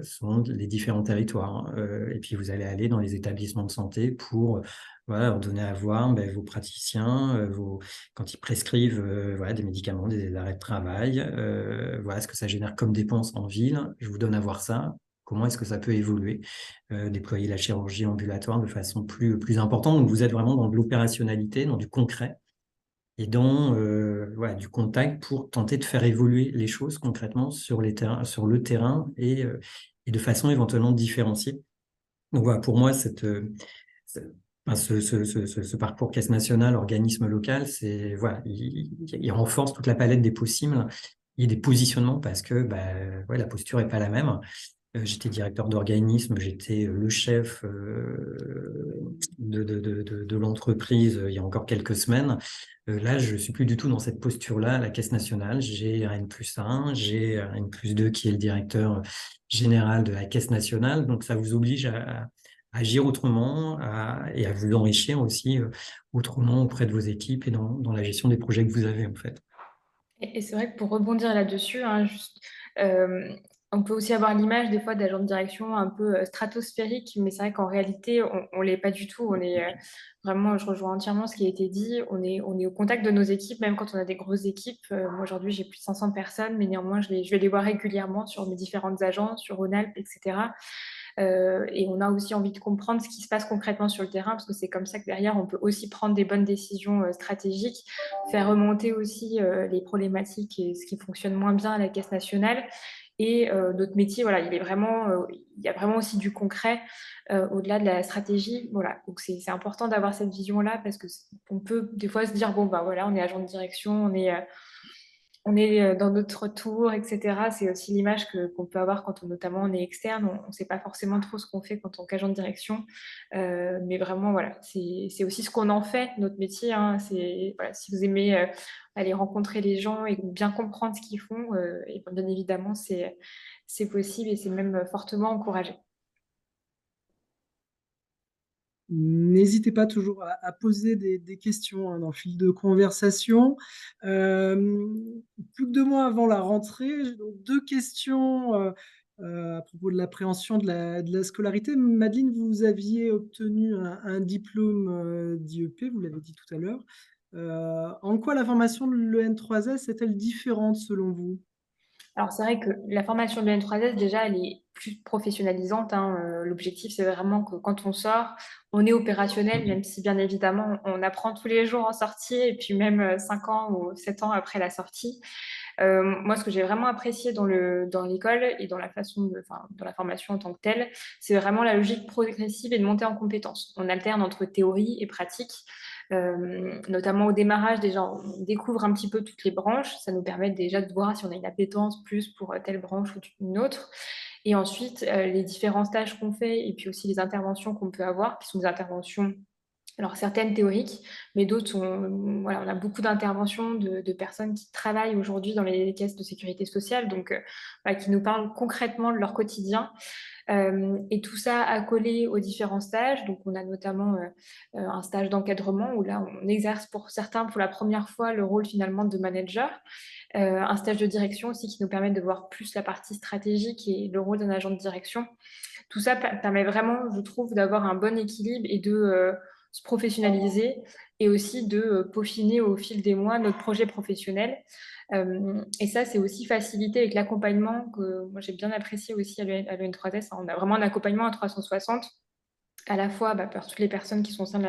selon les différents territoires. Et puis, vous allez aller dans les établissements de santé pour voilà, leur donner à voir vos praticiens, quand ils prescrivent voilà, des médicaments, des arrêts de travail, voilà ce que ça génère comme dépenses en ville. Je vous donne à voir ça. Comment est-ce que ça peut évoluer, déployer la chirurgie ambulatoire de façon plus importante. Donc, vous êtes vraiment dans de l'opérationnalité, dans du concret et dans voilà, du contact pour tenter de faire évoluer les choses concrètement sur le terrain et de façon éventuellement différenciée. Donc, voilà, pour moi, ce parcours Caisse nationale, organisme local, voilà, il renforce toute la palette des possibles et des positionnements parce que la posture n'est pas la même. J'étais directeur d'organisme, j'étais le chef de l'entreprise il y a encore quelques semaines. Là, je suis plus du tout dans cette posture-là à la Caisse nationale. J'ai un N+1, j'ai un N+2 qui est le directeur général de la Caisse nationale. Donc, ça vous oblige à agir autrement et à vous enrichir aussi autrement auprès de vos équipes et dans la gestion des projets que vous avez, en fait. Et c'est vrai que pour rebondir là-dessus, hein, euh, on peut aussi avoir l'image des fois d'agents de direction un peu stratosphérique, mais c'est vrai qu'en réalité, on l'est pas du tout. On est vraiment, je rejoins entièrement ce qui a été dit, on est au contact de nos équipes, même quand on a des grosses équipes. Moi, aujourd'hui, j'ai plus de 500 personnes, mais néanmoins, je vais les voir régulièrement sur mes différentes agences, sur Rhône-Alpes, etc. Et on a aussi envie de comprendre ce qui se passe concrètement sur le terrain, parce que c'est comme ça que derrière, on peut aussi prendre des bonnes décisions stratégiques, faire remonter aussi les problématiques et ce qui fonctionne moins bien à la Caisse nationale. Et notre métier, voilà, il y a vraiment aussi du concret au-delà de la stratégie. Voilà. Donc c'est important d'avoir cette vision-là parce que on peut des fois se dire, bon, bah voilà, on est agent de direction, on est dans notre tour, etc. C'est aussi l'image qu'on peut avoir quand notamment on est externe. On ne sait pas forcément trop ce qu'on fait quand on est agent de direction. Mais vraiment, voilà, c'est aussi ce qu'on en fait, notre métier. Hein. Voilà, si vous aimez aller rencontrer les gens et bien comprendre ce qu'ils font, et bien évidemment, c'est possible et c'est même fortement encouragé. N'hésitez pas toujours à poser des questions dans le fil de conversation. Euh, Plus que 2 mois avant la rentrée, j'ai donc 2 questions à propos de l'appréhension de la scolarité. Madeleine, vous aviez obtenu un diplôme d'IEP, vous l'avez dit tout à l'heure. En quoi la formation de l'EN3S est-elle différente selon vous? Alors, c'est vrai que la formation de l'N3S, déjà, elle est plus professionnalisante. Hein. L'objectif, c'est vraiment que quand on sort, on est opérationnel, même si, bien évidemment, on apprend tous les jours en sortie, et puis même 5 ans ou 7 ans après la sortie. Moi, ce que j'ai vraiment apprécié dans l'école et dans la dans la formation en tant que telle, c'est vraiment la logique progressive et de montée en compétences. On alterne entre théorie et pratique. Notamment au démarrage, déjà, on découvre un petit peu toutes les branches. Ça nous permet déjà de voir si on a une appétence plus pour telle branche ou une autre. Et ensuite, les différents stages qu'on fait et puis aussi les interventions qu'on peut avoir, qui sont des interventions, alors certaines théoriques, mais d'autres, voilà, on a beaucoup d'interventions de personnes qui travaillent aujourd'hui dans les caisses de sécurité sociale, donc voilà, qui nous parlent concrètement de leur quotidien. Et tout ça accolé aux différents stages. Donc, on a notamment un stage d'encadrement où là, on exerce pour certains pour la première fois le rôle finalement de manager. Un stage de direction aussi qui nous permet de voir plus la partie stratégique et le rôle d'un agent de direction. Tout ça permet vraiment, je trouve, d'avoir un bon équilibre et de se professionnaliser et aussi de peaufiner au fil des mois notre projet professionnel. Et ça, c'est aussi facilité avec l'accompagnement que moi j'ai bien apprécié aussi à l'EN3S. On a vraiment un accompagnement à 360 à la fois par toutes les personnes qui sont au sein de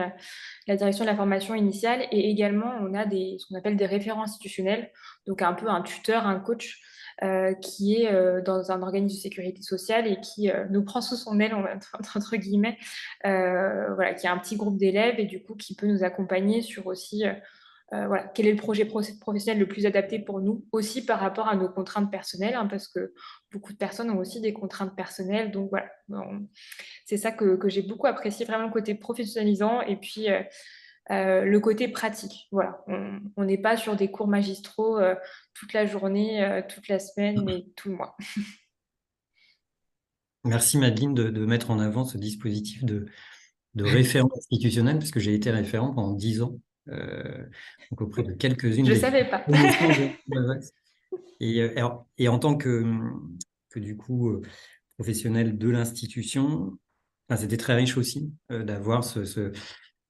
la direction de la formation initiale et également on a ce qu'on appelle des référents institutionnels, donc un peu un tuteur, un coach qui est dans un organisme de sécurité sociale et qui nous prend sous son aile, entre guillemets, voilà, qui a un petit groupe d'élèves et du coup qui peut nous accompagner sur aussi voilà, quel est le projet professionnel le plus adapté pour nous, aussi par rapport à nos contraintes personnelles, hein, parce que beaucoup de personnes ont aussi des contraintes personnelles. Donc voilà, c'est ça que j'ai beaucoup apprécié, vraiment le côté professionnalisant et puis le côté pratique. Voilà, on n'est pas sur des cours magistraux toute la journée, toute la semaine et tout le mois. Merci Madeleine de mettre en avant ce dispositif de référent institutionnel, parce que j'ai été référent pendant 10 ans, donc auprès de quelques-unes Je ne des savais pas. promotions de l'AVAX. Et en tant que du coup professionnel de l'institution, enfin, c'était très riche aussi d'avoir enfin,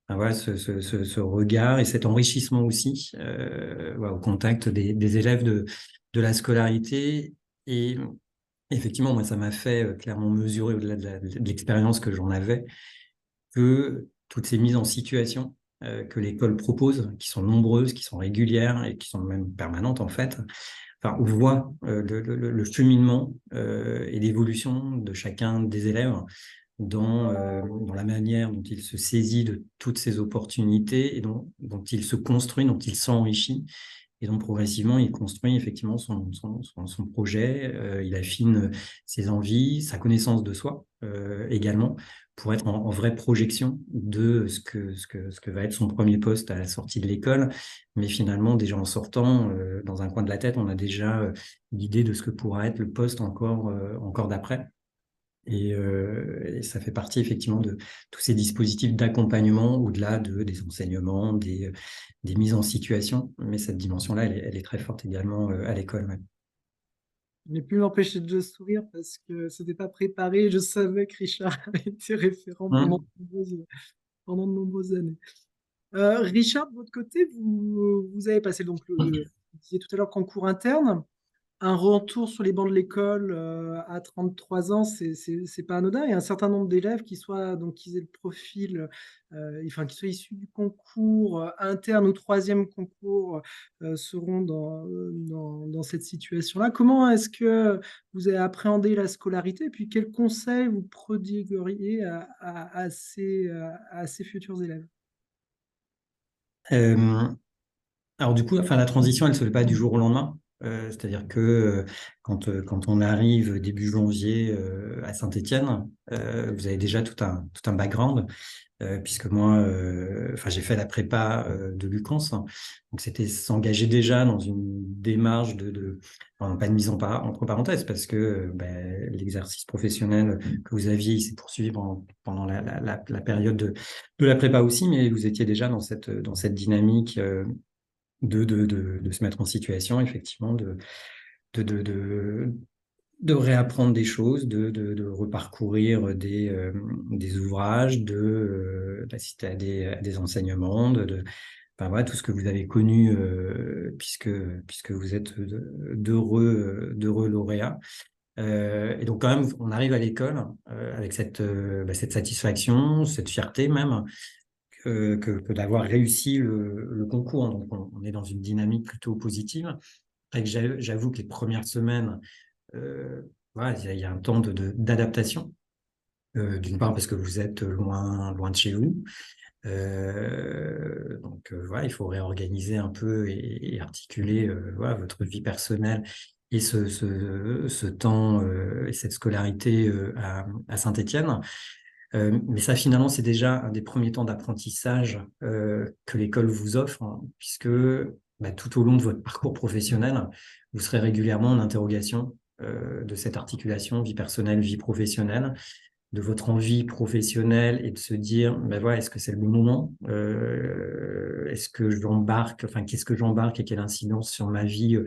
voilà, ce regard et cet enrichissement aussi voilà, au contact des élèves de la scolarité. Et effectivement, moi, ça m'a fait clairement mesurer, au-delà de l'expérience que j'en avais, que toutes ces mises en situation que l'école propose, qui sont nombreuses, qui sont régulières et qui sont même permanentes en fait, enfin, on voit le cheminement et l'évolution de chacun des élèves dans la manière dont il se saisit de toutes ces opportunités et dont il se construit, dont il s'enrichit. Et donc, progressivement, il construit effectivement son projet, il affine ses envies, sa connaissance de soi également, pour être en vraie projection de ce que va être son premier poste à la sortie de l'école. Mais finalement, déjà en sortant, dans un coin de la tête, on a déjà l'idée de ce que pourra être le poste encore d'après. Et ça fait partie effectivement de tous ces dispositifs d'accompagnement au-delà des enseignements, des mises en situation. Mais cette dimension-là, elle est très forte également à l'école. Ouais. Je n'ai pu m'empêcher de sourire parce que ce n'était pas préparé. Je savais que Richard a été référent pendant de nombreuses années. Richard, de votre côté, vous avez passé donc vous disiez tout à l'heure concours interne. Un retour sur les bancs de l'école à 33 ans, c'est pas anodin. Et un certain nombre d'élèves qui aient le profil, enfin, qui soient issus du concours interne ou troisième concours seront dans cette situation-là. Comment est-ce que vous avez appréhendé la scolarité? Et puis, quels conseils vous prodigueriez à ces futurs élèves? Euh, Alors du coup, enfin, la transition, elle ne se fait pas du jour au lendemain. C'est-à-dire que quand on arrive début janvier à Saint-Étienne, vous avez déjà tout un background, puisque moi, enfin, j'ai fait la prépa de Lucans, hein. Donc c'était s'engager déjà dans une démarche enfin, pas de mise entre parenthèses, parce que ben, l'exercice professionnel que vous aviez, il s'est poursuivi pendant la période de la prépa aussi, mais vous étiez déjà dans cette dynamique. De se mettre en situation, effectivement, de, de, de, de réapprendre des choses, de reparcourir des ouvrages, d'assister à des enseignements, enfin, voilà, tout ce que vous avez connu, puisque vous êtes d'heureux lauréats. Et donc, quand même, on arrive à l'école avec cette satisfaction, cette fierté même, que d'avoir réussi le concours. Donc, on est dans une dynamique plutôt positive. Après que j'avoue que les premières semaines, voilà, il y a un temps d'adaptation. D'une part parce que vous êtes loin de chez vous. Donc voilà, il faut réorganiser un peu et articuler voilà, votre vie personnelle et ce temps et cette scolarité à Saint-Étienne. Mais ça, finalement, c'est déjà un des premiers temps d'apprentissage que l'école vous offre, hein, puisque bah, tout au long de votre parcours professionnel, vous serez régulièrement en interrogation de cette articulation vie personnelle, vie professionnelle, de votre envie professionnelle et de se dire, ben voilà, est-ce que c'est le bon moment? Est-ce que enfin, qu'est-ce que j'embarque et quelle incidence sur ma vie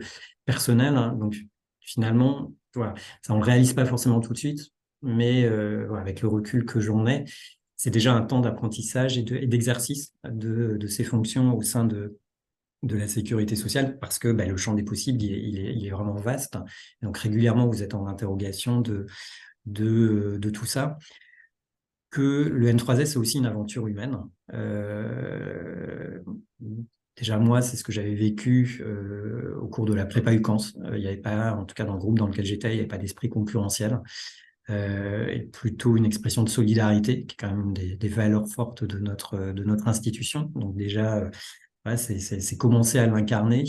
personnelle, hein. Donc, finalement, voilà, ça, on ne le réalise pas forcément tout de suite, mais voilà, avec le recul que j'en ai, c'est déjà un temps d'apprentissage et d'exercice de ces fonctions au sein de la sécurité sociale, parce que bah, le champ des possibles, il est vraiment vaste. Donc, régulièrement, vous êtes en interrogation de tout ça, que le N3S est aussi une aventure humaine. Déjà, moi, c'est ce que j'avais vécu au cours de la prépa UCANS. Il n'y avait pas, en tout cas dans le groupe dans lequel j'étais, il n'y avait pas d'esprit concurrentiel. Et plutôt une expression de solidarité, qui est quand même une des valeurs fortes de notre institution. Donc déjà, ouais, c'est commencer à l'incarner.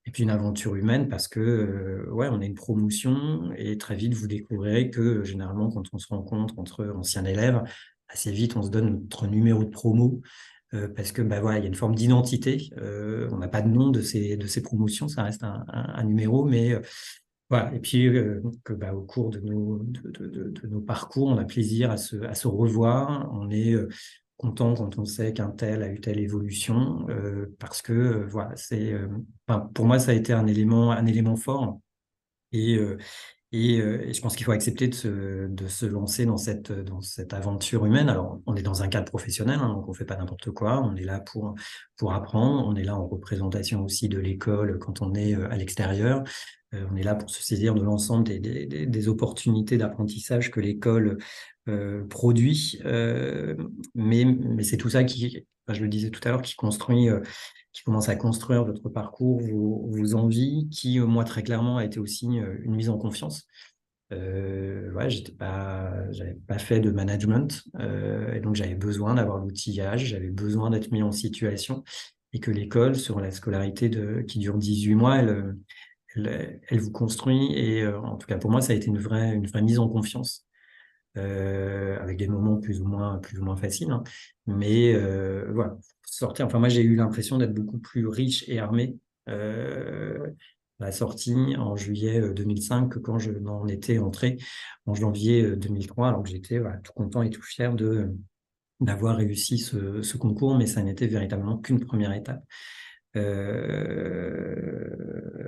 Et puis une aventure humaine parce que ouais, on a une promotion et très vite vous découvrirez que généralement quand on se rencontre entre anciens élèves, assez vite on se donne notre numéro de promo parce que bah voilà, il y a une forme d'identité. On n'a pas de nom de ces promotions, ça reste un numéro, mais voilà. Et puis que bah, au cours de nos parcours, on a plaisir à se revoir. On est content quand on sait qu'un tel a eu telle évolution, parce que voilà, enfin, pour moi, ça a été un élément fort. Et, euh, et je pense qu'il faut accepter de se lancer dans cette aventure humaine. Alors, on est dans un cadre professionnel, hein, donc on ne fait pas n'importe quoi. On est là pour apprendre. On est là en représentation aussi de l'école quand on est à l'extérieur. On est là pour se saisir de l'ensemble des opportunités d'apprentissage que l'école produit. Mais c'est tout ça qui, enfin, je le disais tout à l'heure, qui commence à construire votre parcours, vos envies, qui, moi, très clairement, a été aussi une mise en confiance. Ouais, j'avais pas fait de management, et donc j'avais besoin d'avoir l'outillage, j'avais besoin d'être mis en situation. et que l'école, sur la scolarité qui dure 18 mois, elle vous construit. Et en tout cas, pour moi, ça a été une vraie mise en confiance, avec des moments plus ou moins faciles, hein. Mais voilà, sortir. Enfin, moi, j'ai eu l'impression d'être beaucoup plus riche et armé à la sortie en juillet 2005 que quand je n'en étais entré en janvier 2003, alors que j'étais voilà, tout content et tout fier d'avoir réussi ce concours, mais ça n'était véritablement qu'une première étape.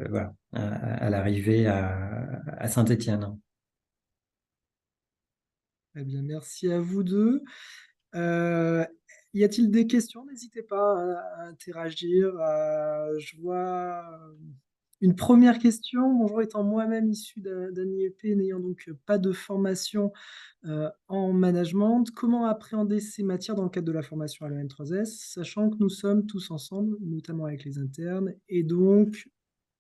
Voilà, à l'arrivée à Saint-Étienne. Eh bien, merci à vous deux. Euh, Y a-t-il des questions? N'hésitez pas à interagir. Je vois une première question. Bonjour, étant moi-même issu d'un IEP, n'ayant donc pas de formation en management, comment appréhender ces matières dans le cadre de la formation à l'EN3S, sachant que nous sommes tous ensemble, notamment avec les internes, et donc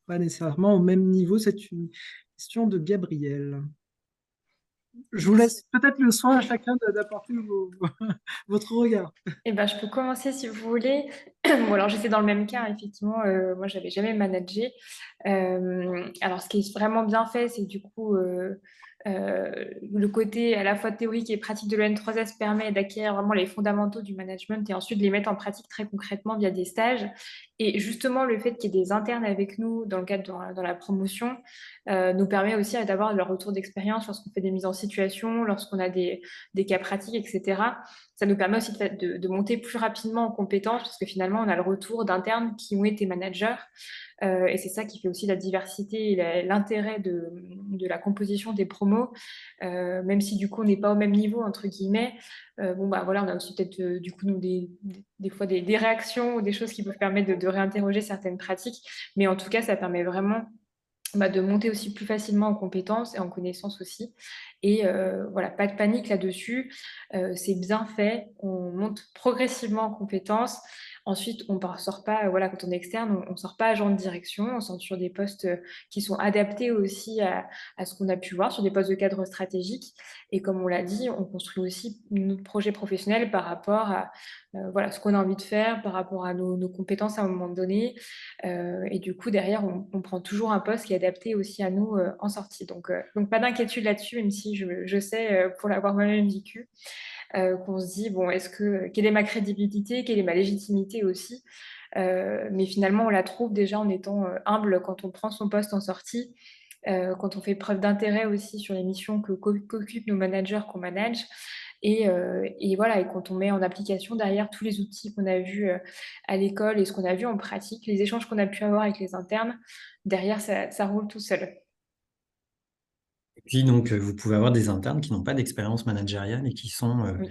pas nécessairement au même niveau? C'est une question de Gabriel. Je vous laisse peut-être le soin à chacun d'apporter votre regard. Eh ben, je peux commencer si vous voulez. Bon, alors j'étais dans le même cas, effectivement. Moi, j'avais jamais managé. Alors, ce qui est vraiment bien fait, c'est du coup le côté à la fois théorique et pratique de l'EN3S permet d'acquérir vraiment les fondamentaux du management et ensuite de les mettre en pratique très concrètement via des stages. Et justement, le fait qu'il y ait des internes avec nous dans le cadre dans la promotion nous permet aussi d'avoir leur retour d'expérience lorsqu'on fait des mises en situation, lorsqu'on a des cas pratiques, etc. Ça nous permet aussi de monter plus rapidement en compétences parce que finalement, on a le retour d'internes qui ont été managers. Et c'est ça qui fait aussi la diversité et l'intérêt de la composition des promos, même si du coup on n'est pas au même niveau, entre guillemets. Bon, bah voilà, on a aussi peut-être du coup nous, des fois des réactions ou des choses qui peuvent permettre de réinterroger certaines pratiques. Mais en tout cas, ça permet vraiment de monter aussi plus facilement en compétences et en connaissances aussi. Et voilà, pas de panique là-dessus. C'est bien fait. On monte progressivement en compétences. Ensuite, on ne sort pas, voilà, quand on est externe, on ne sort pas agent de direction. On sort sur des postes qui sont adaptés aussi à ce qu'on a pu voir, sur des postes de cadre stratégique. Et comme on l'a dit, on construit aussi notre projet professionnel par rapport à voilà, ce qu'on a envie de faire, par rapport à nos compétences à un moment donné. Et du coup, derrière, on prend toujours un poste qui est adapté aussi à nous en sortie. Donc pas d'inquiétude là-dessus, même si je sais, pour l'avoir moi-même vécu, qu'on se dit, bon, quelle est ma crédibilité, quelle est ma légitimité aussi. Mais finalement, on la trouve déjà en étant humble quand on prend son poste en sortie, quand on fait preuve d'intérêt aussi sur les missions qu'occupent nos managers qu'on manage. Et voilà, et quand on met en application derrière tous les outils qu'on a vus à l'école et ce qu'on a vu en pratique, les échanges qu'on a pu avoir avec les internes, derrière, ça roule tout seul. Et puis, donc, vous pouvez avoir des internes qui n'ont pas d'expérience managériale et qui sont Oui.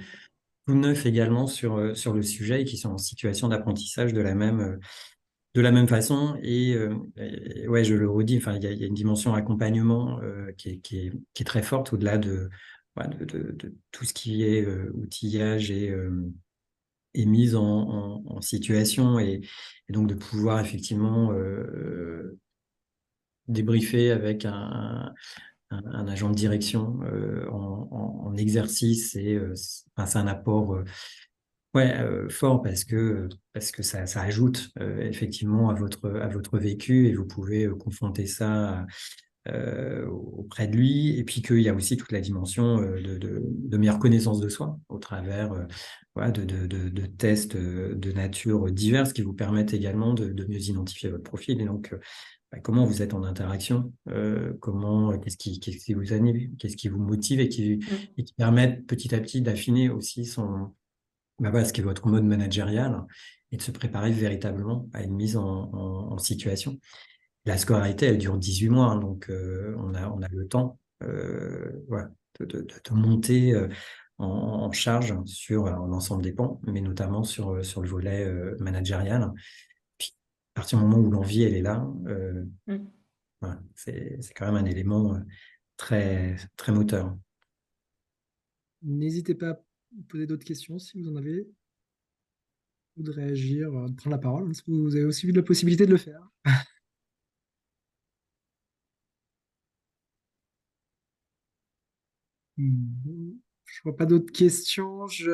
tout neufs également sur le sujet et qui sont en situation d'apprentissage de la même façon. Et ouais, je le redis, enfin, il y a une dimension accompagnement qui est très forte au-delà voilà, de tout ce qui est outillage et mise en situation et donc de pouvoir effectivement débriefer avec un agent de direction en exercice enfin, c'est un apport ouais, fort parce que ça ajoute effectivement à votre vécu et vous pouvez confronter ça auprès de lui, et puis qu'il y a aussi toute la dimension de meilleure connaissance de soi au travers voilà, de tests de nature diverses qui vous permettent également de mieux identifier votre profil. Et donc, comment vous êtes en interaction, qu'est-ce qui vous anime, qu'est-ce qui vous motive Mm. et qui permettent petit à petit d'affiner aussi voilà, ce qui est votre mode managérial et de se préparer véritablement à une mise en situation. La scolarité, elle dure 18 mois, hein, donc on a le temps voilà, de monter en charge sur l'ensemble des pans, mais notamment sur le volet managérial. Puis, à partir du moment où l'envie, elle est là, Mm. voilà, c'est quand même un élément très, très moteur. N'hésitez pas à poser d'autres questions si vous en avez, ou de réagir, de prendre la parole, hein, si vous avez aussi eu la possibilité de le faire. Je vois pas d'autres questions. Il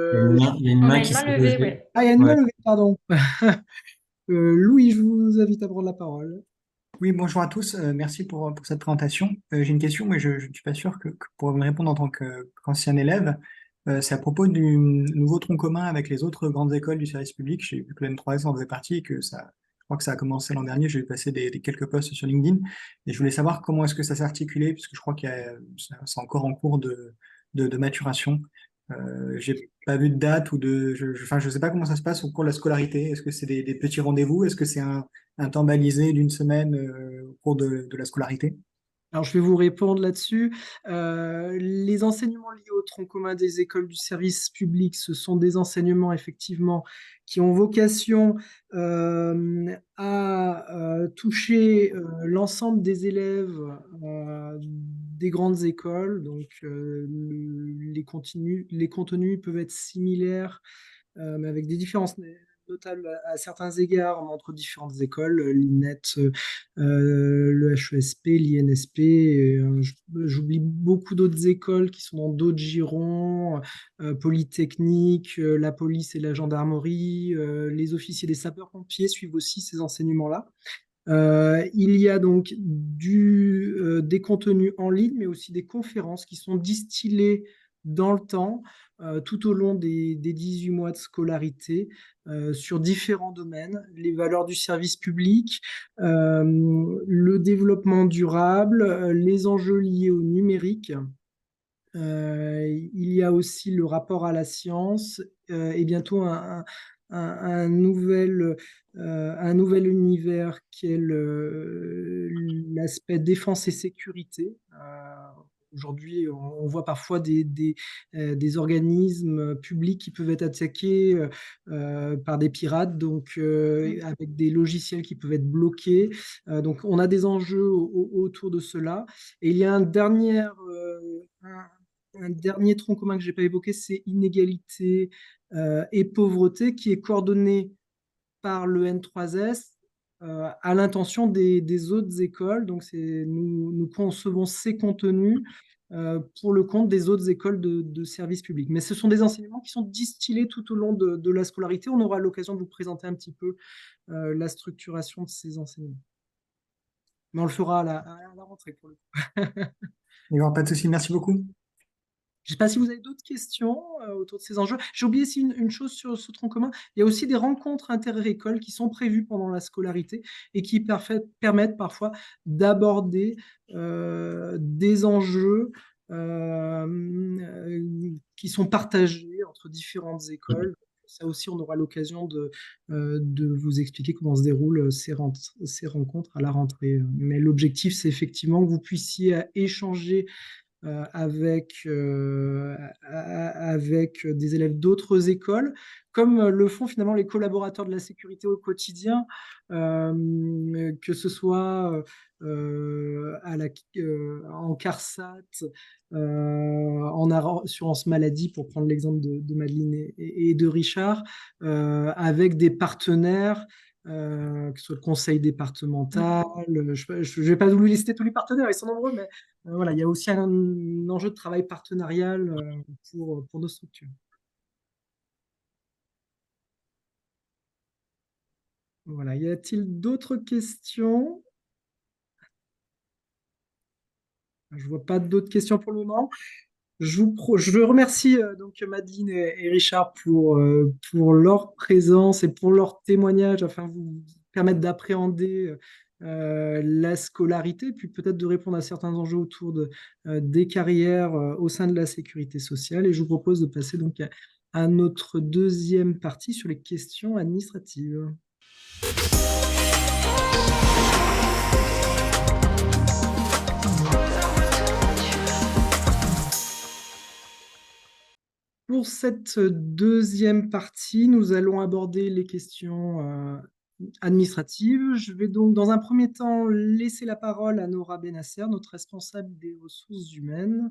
y a une main On a qui une main s'est levée, levée. ouais. Ah, il y a une Ouais. main levée, pardon. Louis, je vous invite à prendre la parole. Oui, bonjour à tous. Merci pour cette présentation. J'ai une question, mais je ne suis pas sûr que pour me répondre en tant qu'ancien élève. C'est à propos du nouveau tronc commun avec les autres grandes écoles du service public. J'ai vu que le N3S en faisait partie et que je crois que ça a commencé l'an dernier. J'ai vu passer des quelques posts sur LinkedIn et je voulais savoir comment est-ce que ça s'est articulé, puisque je crois c'est encore en cours de maturation. J'ai pas vu de date ou enfin, je sais pas comment ça se passe au cours de la scolarité. Est-ce que c'est des petits rendez-vous? Est-ce que c'est un temps balisé d'une semaine au cours de la scolarité? Alors, je vais vous répondre là-dessus. Les enseignements liés au tronc commun des écoles du service public, ce sont des enseignements effectivement qui ont vocation à toucher l'ensemble des élèves des grandes écoles. Donc, les contenus peuvent être similaires, mais avec des différences notables à certains égards entre différentes écoles, l'INET, le HESP, l'INSP. J'oublie beaucoup d'autres écoles qui sont dans d'autres girons, Polytechnique, la police et la gendarmerie, les officiers des sapeurs-pompiers suivent aussi ces enseignements-là. Il y a donc des contenus en ligne, mais aussi des conférences qui sont distillées dans le temps, tout au long des 18 mois de scolarité, sur différents domaines, les valeurs du service public, le développement durable, les enjeux liés au numérique. Il y a aussi le rapport à la science et bientôt un nouvel univers qui est l'aspect défense et sécurité. Aujourd'hui, on voit parfois des organismes publics qui peuvent être attaqués par des pirates, donc avec des logiciels qui peuvent être bloqués. Donc, on a des enjeux autour de cela. Et il y a un dernier tronc commun que je n'ai pas évoqué, c'est inégalité et pauvreté, qui est coordonné par le N3S à l'intention des autres écoles. Donc, nous concevons ces contenus pour le compte des autres écoles de services publics. Mais ce sont des enseignements qui sont distillés tout au long de la scolarité. On aura l'occasion de vous présenter un petit peu la structuration de ces enseignements. Mais on le fera à la rentrée pour le coup. D'accord, pas de souci. Merci beaucoup. Je ne sais pas si vous avez d'autres questions autour de ces enjeux. J'ai oublié aussi une chose sur ce tronc commun. Il y a aussi des rencontres inter-écoles qui sont prévues pendant la scolarité et qui permettent parfois d'aborder des enjeux qui sont partagés entre différentes écoles. Ça aussi, on aura l'occasion de vous expliquer comment se déroulent ces rencontres à la rentrée. Mais l'objectif, c'est effectivement que vous puissiez échanger avec des élèves d'autres écoles, comme le font finalement les collaborateurs de la sécurité au quotidien, que ce soit en CARSAT, en assurance maladie, pour prendre l'exemple de Madeleine et de Richard, avec des partenaires que ce soit le conseil départemental. Je ne vais pas vous lister tous les partenaires, ils sont nombreux, mais voilà, il y a aussi un enjeu de travail partenarial pour nos structures. Voilà, y a-t-il d'autres questions? Je ne vois pas d'autres questions pour le moment. Je remercie donc Madeleine et Richard pour leur présence et pour leur témoignage afin de vous permettre d'appréhender la scolarité, puis peut-être de répondre à certains enjeux autour des carrières au sein de la sécurité sociale. Et je vous propose de passer donc à notre deuxième partie sur les questions administratives. Pour cette deuxième partie, nous allons aborder les questions administratives. Je vais donc, dans un premier temps, laisser la parole à Nora Benasser, notre responsable des ressources humaines,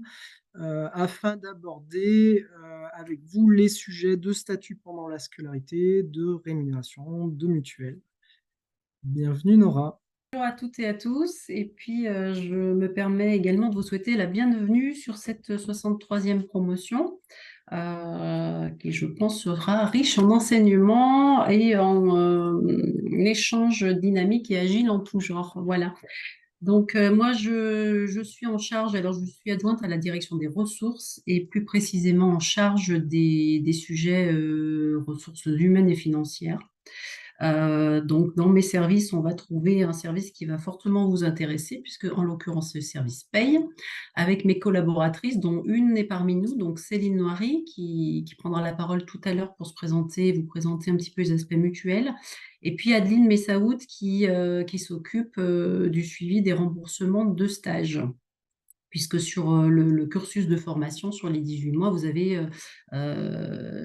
afin d'aborder avec vous les sujets de statut pendant la scolarité, de rémunération, de mutuelle. Bienvenue Nora. Bonjour à toutes et à tous. Et puis, je me permets également de vous souhaiter la bienvenue sur cette 63e promotion. qui je pense sera riche en enseignements et en échanges dynamiques et agiles en tout genre. Voilà. Donc, moi, je suis en charge, alors je suis adjointe à la direction des ressources et plus précisément en charge des sujets ressources humaines et financières. Donc, dans mes services, on va trouver un service qui va fortement vous intéresser, puisque en l'occurrence, ce service paye, avec mes collaboratrices, dont une est parmi nous, donc Céline Noiry, qui prendra la parole tout à l'heure pour se présenter, vous présenter un petit peu les aspects mutuels, et puis Adeline Messaoud qui s'occupe du suivi des remboursements de stages. Puisque sur le cursus de formation, sur les 18 mois, vous avez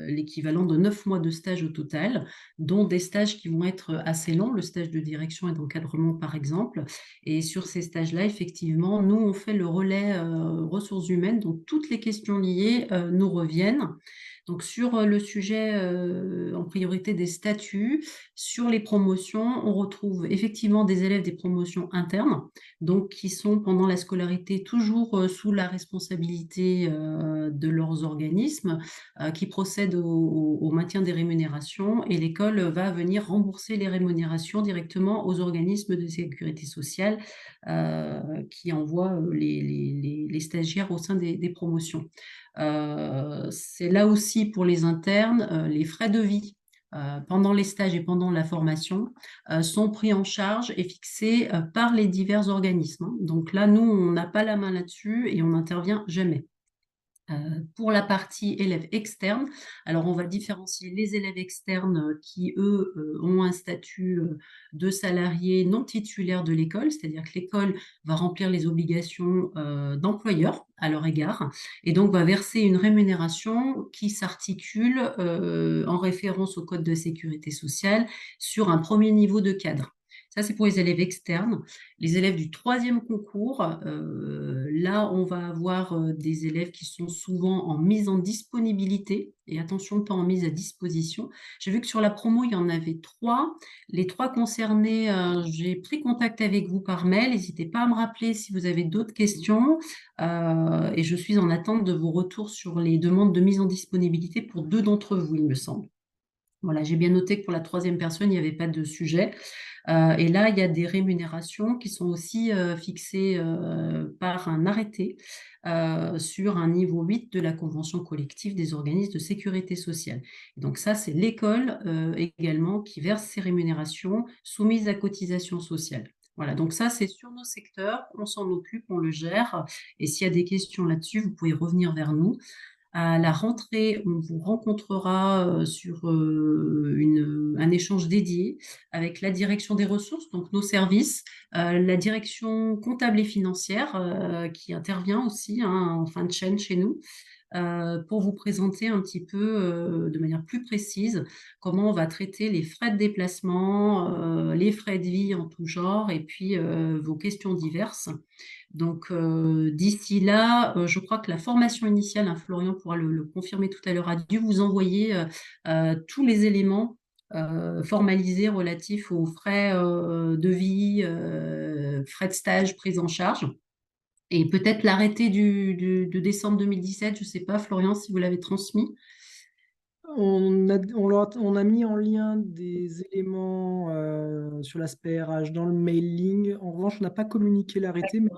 l'équivalent de 9 mois de stage au total, dont des stages qui vont être assez longs, le stage de direction et d'encadrement par exemple. Et sur ces stages-là, effectivement, nous, on fait le relais ressources humaines, donc toutes les questions liées nous reviennent. Donc sur le sujet en priorité des statuts, sur les promotions, on retrouve effectivement des élèves des promotions internes, donc qui sont pendant la scolarité toujours sous la responsabilité de leurs organismes, qui procèdent au maintien des rémunérations, et l'école va venir rembourser les rémunérations directement aux organismes de sécurité sociale qui envoient les stagiaires au sein des promotions. C'est là aussi pour les internes, les frais de vie pendant les stages et pendant la formation sont pris en charge et fixés par les divers organismes, hein. Donc là, nous, on n'a pas la main là-dessus et on n'intervient jamais. Pour la partie élèves externes, alors on va différencier les élèves externes qui, eux, ont un statut de salarié non titulaire de l'école, c'est-à-dire que l'école va remplir les obligations d'employeur à leur égard, et donc va verser une rémunération qui s'articule en référence au Code de sécurité sociale sur un premier niveau de cadre. Ça, c'est pour les élèves externes. Les élèves du troisième concours, là, on va avoir des élèves qui sont souvent en mise en disponibilité, et attention, pas en mise à disposition. J'ai vu que sur la promo, il y en avait 3. Les 3 concernés, j'ai pris contact avec vous par mail. N'hésitez pas à me rappeler si vous avez d'autres questions. Et je suis en attente de vos retours sur les demandes de mise en disponibilité pour 2 d'entre vous, il me semble. Voilà, j'ai bien noté que pour la troisième personne, il n'y avait pas de sujet. Et là, il y a des rémunérations qui sont aussi fixées par un arrêté sur un niveau 8 de la convention collective des organismes de sécurité sociale. Et donc ça, c'est l'école également qui verse ces rémunérations soumises à cotisation sociale. Voilà, donc ça, c'est sur nos secteurs, on s'en occupe, on le gère. Et s'il y a des questions là-dessus, vous pouvez revenir vers nous. À la rentrée, on vous rencontrera sur un échange dédié avec la direction des ressources, donc nos services, la direction comptable et financière qui intervient aussi en fin de chaîne chez nous, pour vous présenter un petit peu de manière plus précise comment on va traiter les frais de déplacement, les frais de vie en tout genre, et puis vos questions diverses. Donc, d'ici là, je crois que la formation initiale, hein, Florian pourra le confirmer tout à l'heure, a dû vous envoyer tous les éléments formalisés relatifs aux frais de vie, frais de stage, prise en charge. Et peut-être l'arrêté de décembre 2017, je ne sais pas, Florian, si vous l'avez transmis. On a mis en lien des éléments sur l'aspect RH dans le mailing. En revanche, on n'a pas communiqué l'arrêté, mais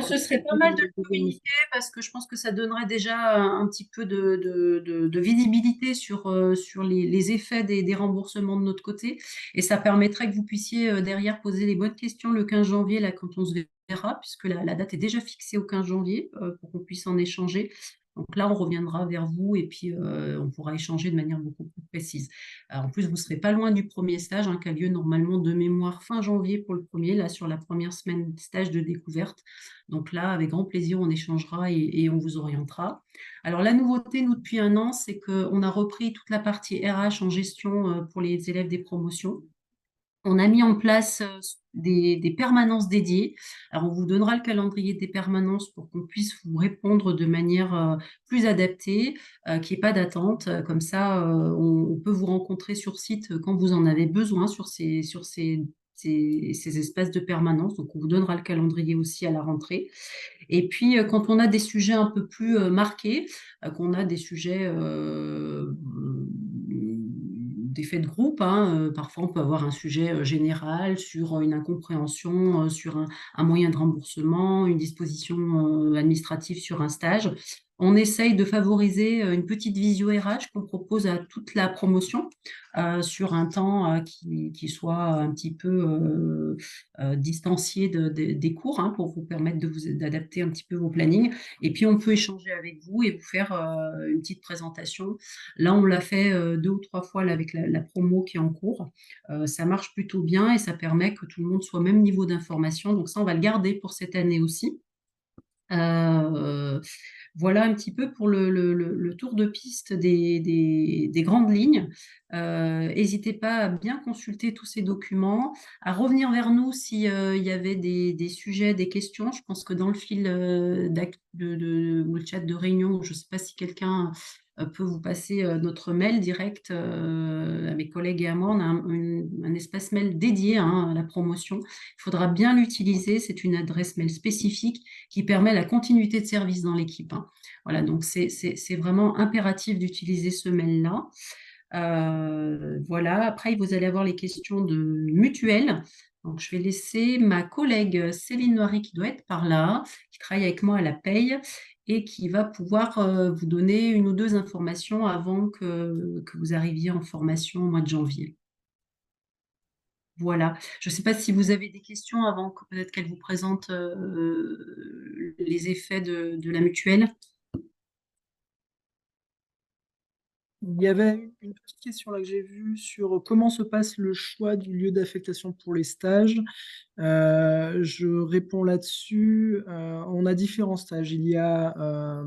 Ce serait pas mal de le communiquer parce que je pense que ça donnerait déjà un petit peu de visibilité sur les effets des remboursements de notre côté, et ça permettrait que vous puissiez derrière poser les bonnes questions le 15 janvier, là, quand on se verra, puisque la date est déjà fixée au 15 janvier pour qu'on puisse en échanger. Donc là, on reviendra vers vous et puis on pourra échanger de manière beaucoup plus précise. En plus, vous ne serez pas loin du premier stage qui a lieu normalement de mémoire fin janvier pour le premier, là sur la première semaine stage de découverte. Donc là, avec grand plaisir, on échangera et on vous orientera. Alors la nouveauté, nous, depuis 1 an, c'est qu'on a repris toute la partie RH en gestion pour les élèves des promotions. On a mis en place des permanences dédiées. Alors, on vous donnera le calendrier des permanences pour qu'on puisse vous répondre de manière plus adaptée, qu'il n'y ait pas d'attente. Comme ça, on peut vous rencontrer sur site quand vous en avez besoin sur ces ces espaces de permanence. Donc, on vous donnera le calendrier aussi à la rentrée. Et puis, quand on a des sujets un peu plus marqués, qu'on a des sujets d'effet de groupe, hein, parfois on peut avoir un sujet général sur une incompréhension, sur un moyen de remboursement, une disposition administrative sur un stage. On essaye de favoriser une petite visio RH qu'on propose à toute la promotion sur un temps qui soit un petit peu distancié des cours, hein, pour vous permettre d'adapter un petit peu vos plannings. Et puis, on peut échanger avec vous et vous faire une petite présentation. Là, on l'a fait 2 ou 3 fois là, avec la promo qui est en cours. Ça marche plutôt bien et ça permet que tout le monde soit au même niveau d'information. Donc ça, on va le garder pour cette année aussi. Voilà un petit peu pour le tour de piste des grandes lignes. N'hésitez pas à bien consulter tous ces documents, à revenir vers nous s'il y avait des sujets, des questions. Je pense que dans le fil ou le chat de réunion, je ne sais pas si quelqu'un peut vous passer notre mail direct à mes collègues et à moi. On a un espace mail dédié, hein, à la promotion. Il faudra bien l'utiliser. C'est une adresse mail spécifique qui permet la continuité de service dans l'équipe, hein. Voilà, donc c'est vraiment impératif d'utiliser ce mail-là. Voilà, après, vous allez avoir les questions de mutuelle. Donc, je vais laisser ma collègue Céline Noiry, qui doit être par là, qui travaille avec moi à la paye et qui va pouvoir vous donner 1 ou 2 informations avant que vous arriviez en formation au mois de janvier. Voilà. Je ne sais pas si vous avez des questions avant que peut-être qu'elle vous présente les effets de la mutuelle. Il y avait une petite question là que j'ai vue sur comment se passe le choix du lieu d'affectation pour les stages. Je réponds là-dessus. On a différents stages. Il y a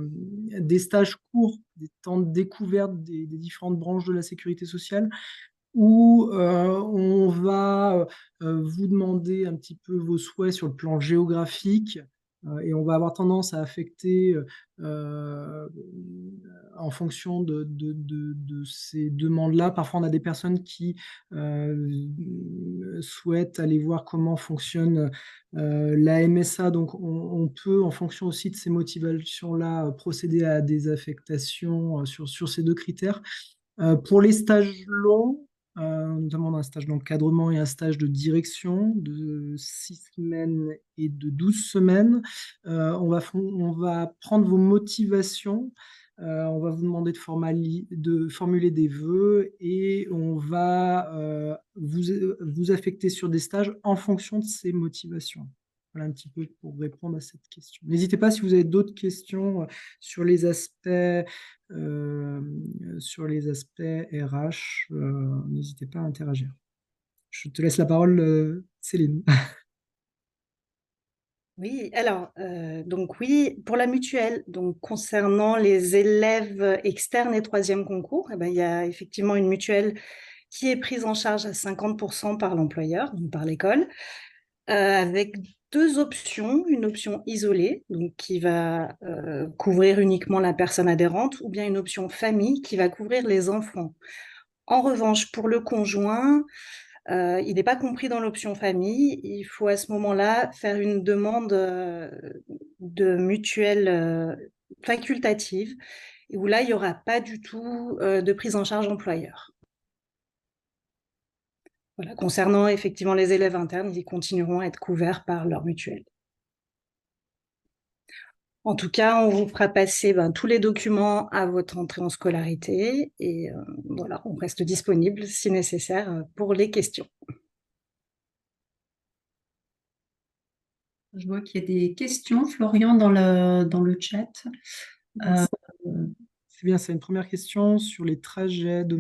des stages courts, des temps de découverte des différentes branches de la sécurité sociale, où on va vous demander un petit peu vos souhaits sur le plan géographique, et on va avoir tendance à affecter en fonction de ces demandes-là. Parfois, on a des personnes qui souhaitent aller voir comment fonctionne la MSA. Donc, on peut, en fonction aussi de ces motivations-là, procéder à des affectations sur ces 2 critères. Pour les stages longs, notamment un stage d'encadrement et un stage de direction de 6 semaines et de 12 semaines, on va prendre vos motivations, on va vous demander de formuler des vœux et on va vous affecter sur des stages en fonction de ces motivations. Voilà un petit peu pour répondre à cette question. N'hésitez pas si vous avez d'autres questions sur les aspects RH, n'hésitez pas à interagir. Je te laisse la parole, Céline. Oui, alors, donc oui, pour la mutuelle, donc concernant les élèves externes et 3e concours, eh ben, il y a effectivement une mutuelle qui est prise en charge à 50% par l'employeur, donc par l'école, avec 2 options. Une option isolée, donc qui va couvrir uniquement la personne adhérente, ou bien une option famille qui va couvrir les enfants. En revanche, pour le conjoint, il n'est pas compris dans l'option famille. Il faut à ce moment-là faire une demande de mutuelle facultative, où là, il n'y aura pas du tout de prise en charge employeur. Voilà. Concernant effectivement les élèves internes, ils continueront à être couverts par leur mutuelle. En tout cas, on vous fera passer tous les documents à votre entrée en scolarité et voilà, on reste disponible si nécessaire pour les questions. Je vois qu'il y a des questions, Florian, dans le chat. C'est bien, c'est une première question sur les trajets de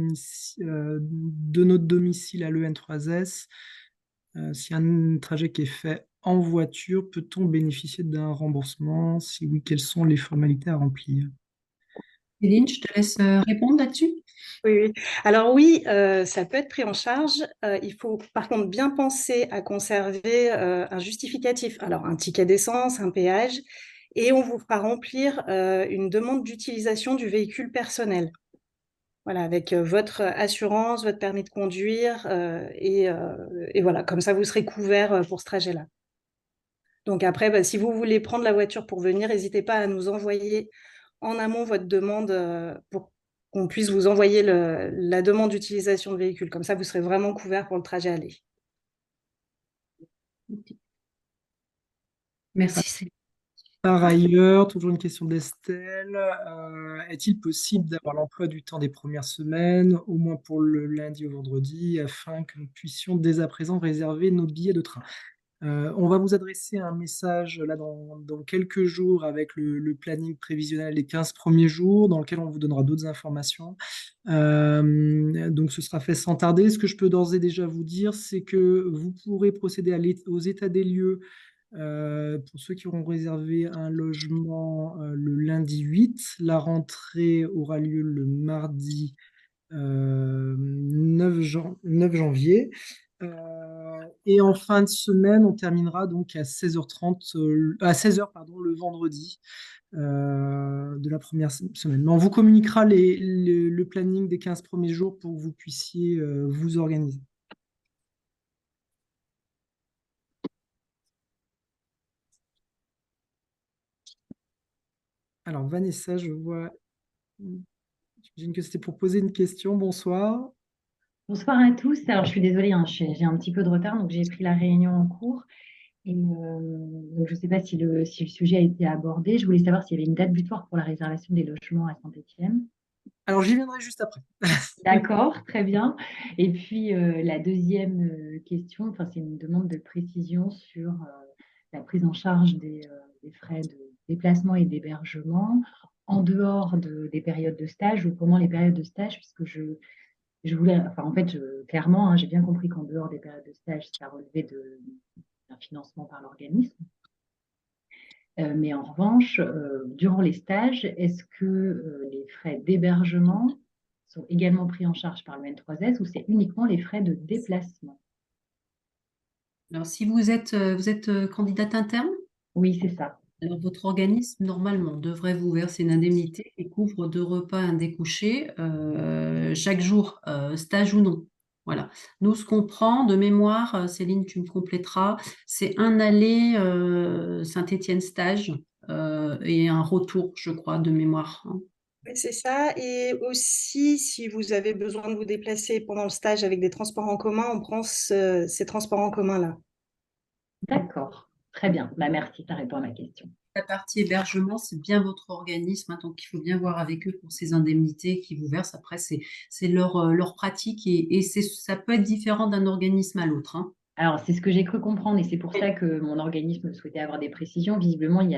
notre domicile à l'EN3S. S'il y a un trajet qui est fait en voiture, peut-on bénéficier d'un remboursement? Si oui, quelles sont les formalités à remplir? Céline, je te laisse répondre là-dessus. Oui. Alors oui, ça peut être pris en charge. Il faut par contre bien penser à conserver un justificatif. Alors un ticket d'essence, un péage, et on vous fera remplir une demande d'utilisation du véhicule personnel. Voilà, avec votre assurance, votre permis de conduire, et voilà, comme ça, vous serez couvert pour ce trajet-là. Donc après, bah, si vous voulez prendre la voiture pour venir, n'hésitez pas à nous envoyer en amont votre demande pour qu'on puisse vous envoyer la demande d'utilisation de véhicule. Comme ça, vous serez vraiment couvert pour le trajet aller. Merci. Par ailleurs, toujours une question d'Estelle. Est-il possible d'avoir l'emploi du temps des premières semaines, au moins pour le lundi au vendredi, afin que nous puissions dès à présent réserver nos billets de train? On va vous adresser un message là dans quelques jours avec le planning prévisionnel des 15 premiers jours, dans lequel on vous donnera d'autres informations. Donc ce sera fait sans tarder. Ce que je peux d'ores et déjà vous dire, c'est que vous pourrez procéder aux états des lieux pour ceux qui auront réservé un logement le lundi 8. La rentrée aura lieu le mardi 9 janvier. Et en fin de semaine, on terminera donc à 16h30, à 16h, pardon, le vendredi de la première semaine. Mais on vous communiquera le planning des 15 premiers jours pour que vous puissiez vous organiser. Alors, Vanessa, je vois. J'imagine que c'était pour poser une question. Bonsoir. Bonsoir à tous. Alors, je suis désolée, hein, j'ai un petit peu de retard, donc j'ai pris la réunion en cours. Et donc, je ne sais pas si le sujet a été abordé. Je voulais savoir s'il y avait une date butoir pour la réservation des logements à Saint-Étienne. Alors, j'y viendrai juste après. D'accord, très bien. Et puis, la deuxième question, enfin, c'est une demande de précision sur la prise en charge des frais de déplacement et d'hébergement en dehors des périodes de stage ou pendant les périodes de stage, puisque je voulais, enfin, en fait, clairement, hein, j'ai bien compris qu'en dehors des périodes de stage, ça relevait d'un financement par l'organisme. Mais en revanche, durant les stages, est-ce que les frais d'hébergement sont également pris en charge par le N3S ou c'est uniquement les frais de déplacement? Alors, si vous êtes candidate interne, Oui, c'est ça. alors votre organisme, normalement, devrait vous verser une indemnité qui couvre 2 repas, un découché, chaque jour, stage ou non. Voilà. Nous, ce qu'on prend de mémoire, Céline, tu me compléteras, c'est un aller Saint-Étienne stage et un retour, je crois, de mémoire, hein. Oui, c'est ça. Et aussi, si vous avez besoin de vous déplacer pendant le stage avec des transports en commun, on prend ces transports en commun-là. D'accord. Très bien. Bah, merci, ça répond à ma question. La partie hébergement, c'est bien votre organisme, hein, donc il faut bien voir avec eux pour ces indemnités qui vous versent. Après, c'est leur pratique et ça peut être différent d'un organisme à l'autre, hein. Alors, c'est ce que j'ai cru comprendre et c'est pour ça que mon organisme souhaitait avoir des précisions. Visiblement,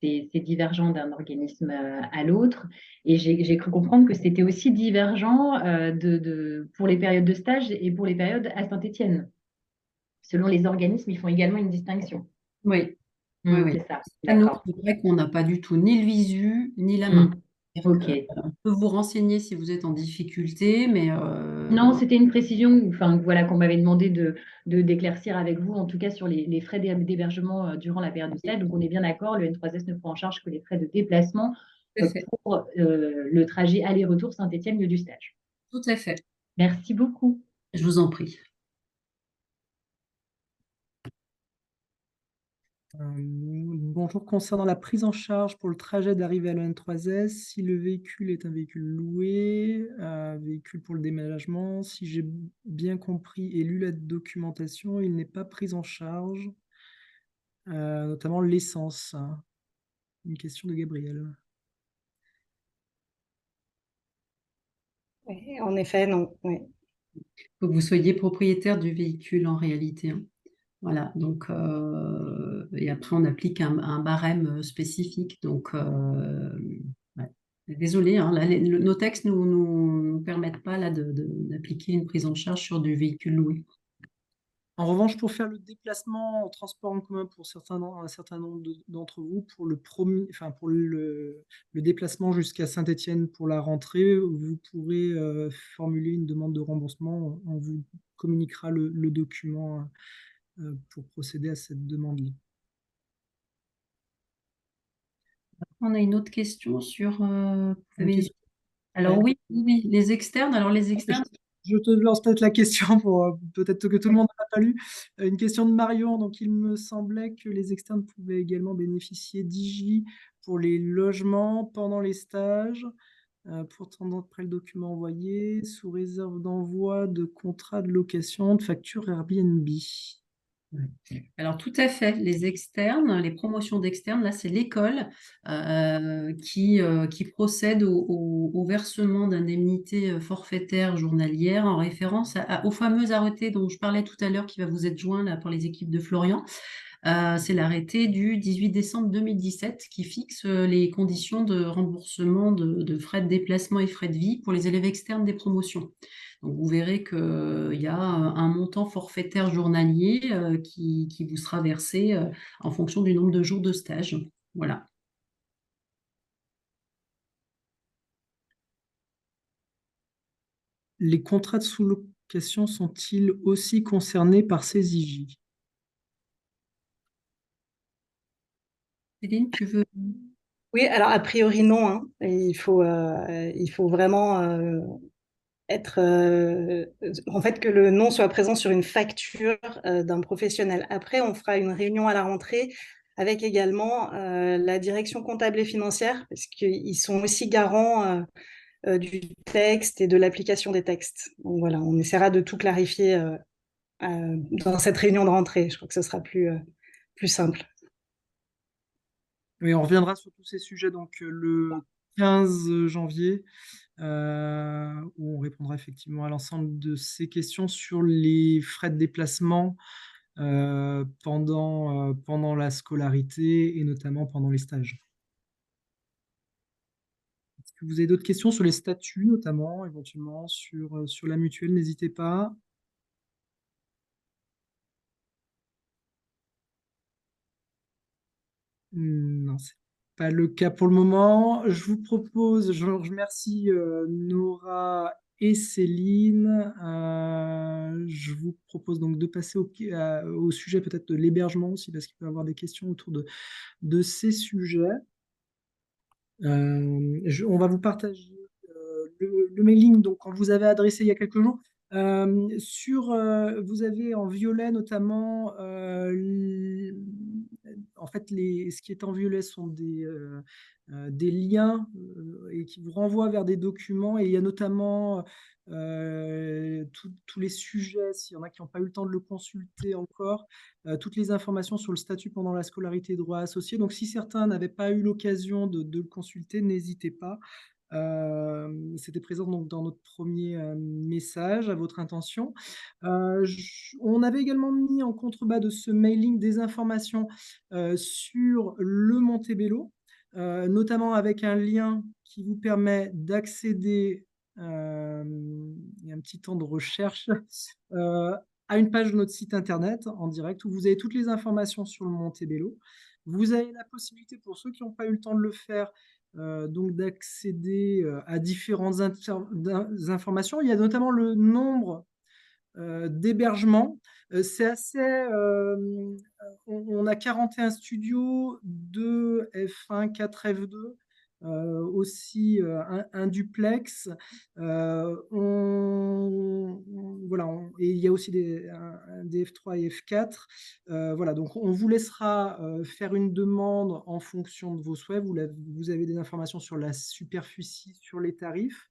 c'est divergent d'un organisme à l'autre. Et j'ai cru comprendre que c'était aussi divergent pour les périodes de stage et pour les périodes à Saint-Étienne. Selon les organismes, ils font également une distinction. Oui, oui, oui. C'est ça, À nous, d'accord. c'est vrai qu'on n'a pas du tout ni le visu ni la main. Ok. On peut vous renseigner si vous êtes en difficulté, mais Non, c'était une précision, enfin voilà, qu'on m'avait demandé d'éclaircir avec vous, en tout cas sur les frais d'hébergement durant la période de stage. Donc on est bien d'accord, le N3S ne prend en charge que les frais de déplacement tout à fait. pour le trajet aller-retour Saint-Étienne, lieu du stage. Tout à fait. Merci beaucoup. Je vous en prie. Bonjour, concernant la prise en charge pour le trajet d'arrivée à l'EN3S, si le véhicule est un véhicule loué, un véhicule pour le déménagement, si j'ai bien compris et lu la documentation, il n'est pas pris en charge, notamment l'essence. Une question de Gabriel. Oui, en effet, non. Oui. Il faut que vous soyez propriétaire du véhicule en réalité, hein. Voilà, donc, et après, on applique un barème spécifique. Donc, ouais. Désolée, hein, là, nos textes ne nous permettent pas là, d'appliquer une prise en charge sur du véhicule loué. En revanche, pour faire le déplacement en transport en commun pour un certain nombre d'entre vous, pour pour le déplacement jusqu'à Saint-Étienne pour la rentrée, vous pourrez formuler une demande de remboursement. On vous communiquera le document pour procéder à cette demande-là. On a une autre question sur. Une question Alors oui, oui, les externes. Alors les externes, Je te lance peut-être la question pour peut-être que tout le monde n'a pas lu. Une question de Marion. Donc, il me semblait que les externes pouvaient également bénéficier d'IJ pour les logements pendant les stages, pourtant d'après le document envoyé, sous réserve d'envoi de contrat de location, de facture Airbnb. alors tout à fait, les externes, les promotions d'externes, là c'est l'école qui procède au versement d'indemnités forfaitaires journalières en référence au fameux arrêté dont je parlais tout à l'heure qui va vous être joint là, pour les équipes de Florian. C'est l'arrêté du 18 décembre 2017 qui fixe les conditions de remboursement de frais de déplacement et frais de vie pour les élèves externes des promotions. Donc vous verrez qu'il y a un montant forfaitaire journalier qui vous sera versé en fonction du nombre de jours de stage. Voilà. Les contrats de sous-location sont-ils aussi concernés par ces IJ? Céline, tu veux? Oui, alors a priori non, hein. Il faut vraiment être, en fait, que le nom soit présent sur une facture d'un professionnel. Après, on fera une réunion à la rentrée avec également la direction comptable et financière, parce qu'ils sont aussi garants du texte et de l'application des textes. Donc voilà, on essaiera de tout clarifier dans cette réunion de rentrée. Je crois que ce sera plus simple. Oui, on reviendra sur tous ces sujets donc le 15 janvier, où on répondra effectivement à l'ensemble de ces questions sur les frais de déplacement pendant la scolarité et notamment pendant les stages. Est-ce que vous avez d'autres questions sur les statuts, notamment, éventuellement, sur la mutuelle? N'hésitez pas. Non, c'est pas le cas pour le moment. Je vous propose, je remercie Nora et Céline. Je vous propose donc de passer au sujet peut-être de l'hébergement aussi, parce qu'il peut y avoir des questions autour de ces sujets. On va vous partager le mailing donc, qu'on vous avait adressé il y a quelques jours. Vous avez en violet notamment, en fait, ce qui est en violet sont des liens et qui vous renvoient vers des documents. Et il y a notamment tous les sujets, s'il y en a qui n'ont pas eu le temps de le consulter encore, toutes les informations sur le statut pendant la scolarité et droits associés. Donc, si certains n'avaient pas eu l'occasion de le consulter, n'hésitez pas. C'était présent donc dans notre premier message à votre intention. On avait également mis en contrebas de ce mailing des informations sur le Montebello, notamment avec un lien qui vous permet d'accéder, il y a un petit temps de recherche, à une page de notre site internet en direct où vous avez toutes les informations sur le Montebello. Vous avez la possibilité, pour ceux qui n'ont pas eu le temps de le faire, donc d'accéder à différentes informations. Il y a notamment le nombre d'hébergements. C'est assez. On a 41 studios, 2 F1, 4 F2. Aussi un duplex. Et il y a aussi des F3 et F4. Voilà, donc on vous laissera faire une demande en fonction de vos souhaits. Vous avez des informations sur la superficie, sur les tarifs.